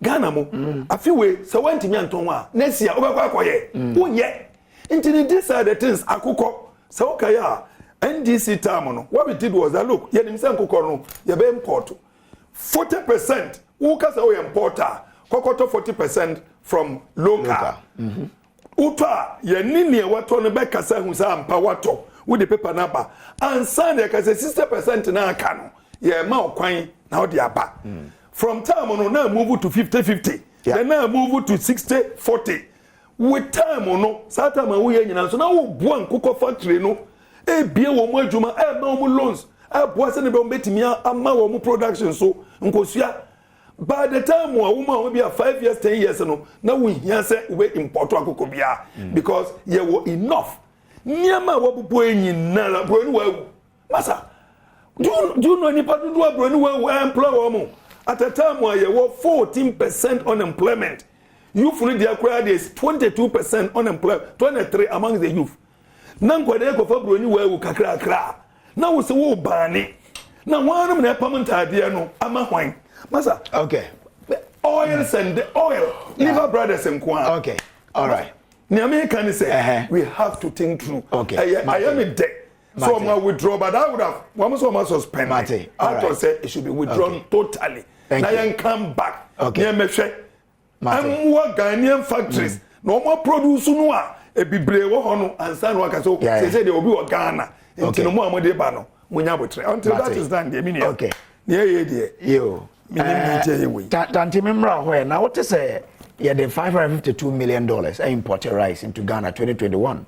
Ghana mo afi we so wanti mi anton a next year obekwa akoye unye intini these are the things akukọ so kaya NDC term no what we did was that look ye nim say akukọ no ye be import 40% who kasa we importer kokoto 40% from local. Uta ye nini wato no be kasa hu sa ampa wato with the paper number and sign the kasa 60% na aka no ye ma okwan na odi aba from time no now move to 50-50 then now move to 60-40 with time no sa time we ye nyina so na wo bua nkokọ factory no e bie wo mo adwuma e ma wo loans e bua se ne be betimi ama wo mo production so nkosua. By the time a woman will be a 5 years, 10 years, no, now we hear say we import akokobia because you were enough. Niama wabu poeni nala broni wa masa. Do you know any part do broni wa employ woman? At a time where you were 14% unemployment, youth need their crowd is 22% unemployment, 23 among the youth. Nan kwa de ko fa broni wa kakra kra. Now we say wo bani. Now one na permanent idea no ama hwan. Masa, okay. Oils and the oil, liver brothers and Kwan. Okay, all right. The American say we have to think through. Okay, I am in debt, so I'm going to withdraw. But I would have one more suspend. Mate, I would say it should be withdrawn totally. Thank now you. Come back. Okay. I'm more Ghanaian factories. No more produce no a be brave or and San Wakaso. They say they will be Ghana. Until no more Modebano. Until that is done, the meaning. Okay. Yeah, you. Tanti Mimra, where now what to say? Yeah, the $552 million imported rice into Ghana 2021.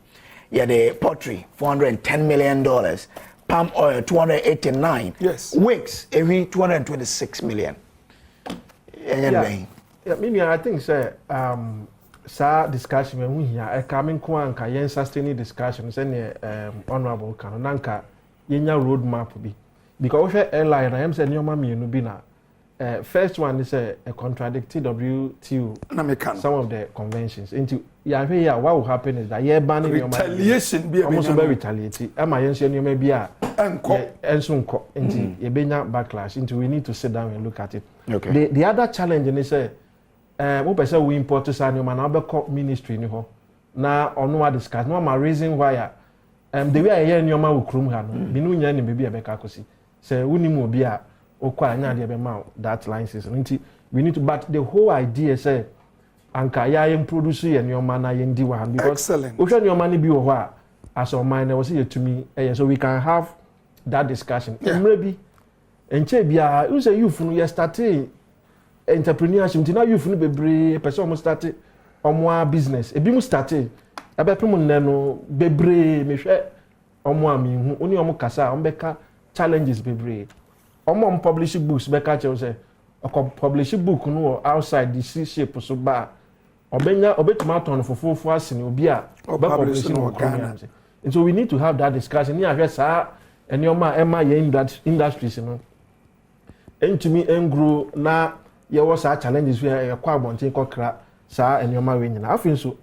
Yeah, the poultry $410 million, palm oil $289. Yes. Wigs every $226 million. Yeah, maybe I think say sa discussion when we here a coming kwanka yen sustaining discussion say honorable kan nanka yenya roadmap bi because airline I am say nyoma mienu bi na. First one is a contradicted WTO some of the conventions. Into what will happen is that banning retaliation be almost very retaliatory. Am I answering maybe and soon into a backlash into we need to sit down and look at it. Okay. The other challenge is we import to San Yoman ministry now on what discuss. No my reason why the way I hear Nyoma will crum han, Binu Yan maybe a bekakosi. Say Unimu be a that license. We need to, but the whole idea say, Anka ya produce and your man I because excellent. We your money be over as our mind was here to me, so we can have that discussion. Maybe and Chebia, you say you from your starting entrepreneurship, now you from be person almost started on more business. A bimu started. A better no bebre me share on one only on Kasa on Becca challenges bebre. Omo publish books be catch say publish book no outside the sea shape so ba obenya obetuma ton fofofo asene obi a publish no Ghana. And so we need to have that discussion. Ni ahwe sa enioma ema ye industries no entumi engro na ye was a challenges we e kwa abonten kokra sa enioma we nyina afin so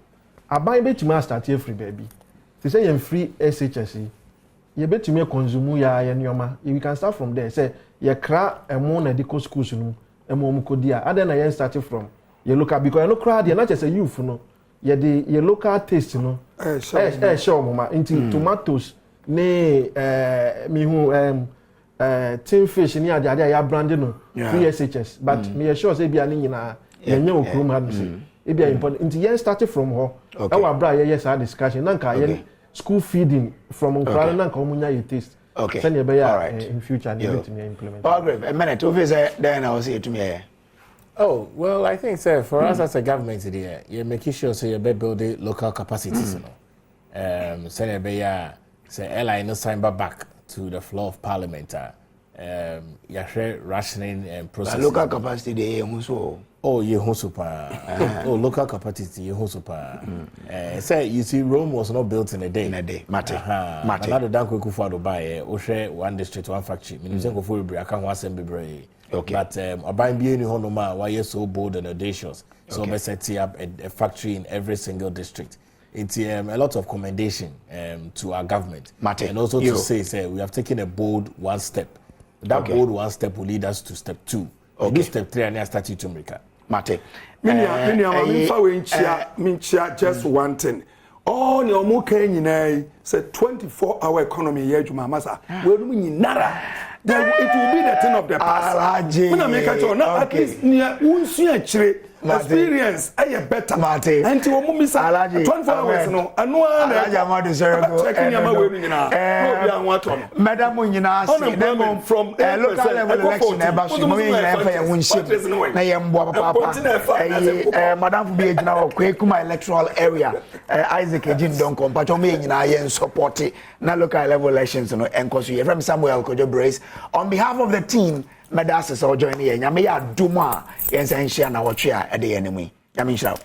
aban betuma start every baby they say you free SHS you betumi consume ya enioma we can start from there say ye kra emo na medical schools no emo mu kodia aden na ye start from ye local because no crowd ye not just a youth no ye the ye local taste no show mama into tomatoes ne mi hu tin fish ni ade ya brand no free SHS but me sure say bia ni nyina ye nya okrum ha no say e bia important into ye start from ho our bra ye yes our discussion nanka ye school feeding from crowd nanka omunya ye taste. Okay. All right. In future, need to implement. Oh, great. A minute. Then I will say to me. Oh, well, I think, sir, for us as a government, you make sure so you build the local capacities. You know. Senator Beya say airline no sign back to the floor of Parliament. Yahre rationing and processing. Local capacity they also. Oh, you super. Oh, local capacity you super. Say you see, Rome was not built in a day. Mate. Another danko kufa buy. Oshe one district, one factory. Minimum go for I can't want be. Okay. But Oban be any honoma why you're so bold and audacious. So we set up a factory in every single district. It's a lot of commendation to our government. Mate. And also to say we have taken a bold one step. That bold one step will lead us to step 2. Maybe step 3 and then start to America. Mate. Mincha just one thing. All your muke nyinai say 24-hour economy here juma masa. We do nara. Then it will be the thing of the past. When I make a choice, now at least near unsuya chire experience aye better. Mate. And to omo misa 24 hours no. Anu Alaji Amadu Serego. Checking your way nyina. No be anwa to no. Madam nyina say dem from local level election e ba so mo nyina e fa ye wonship. Na ye mbo papa. Madam bi ejina wo Kwekuma electoral area. Isaac Ejindon compacho me nyina ye support na local level elections no enkoso ye from Samuel Kojo Brace. On behalf of the team, Medasa so join here. Nyame ya duma yensa nhia na wotwe a ede ye nemu. Nyame nhia.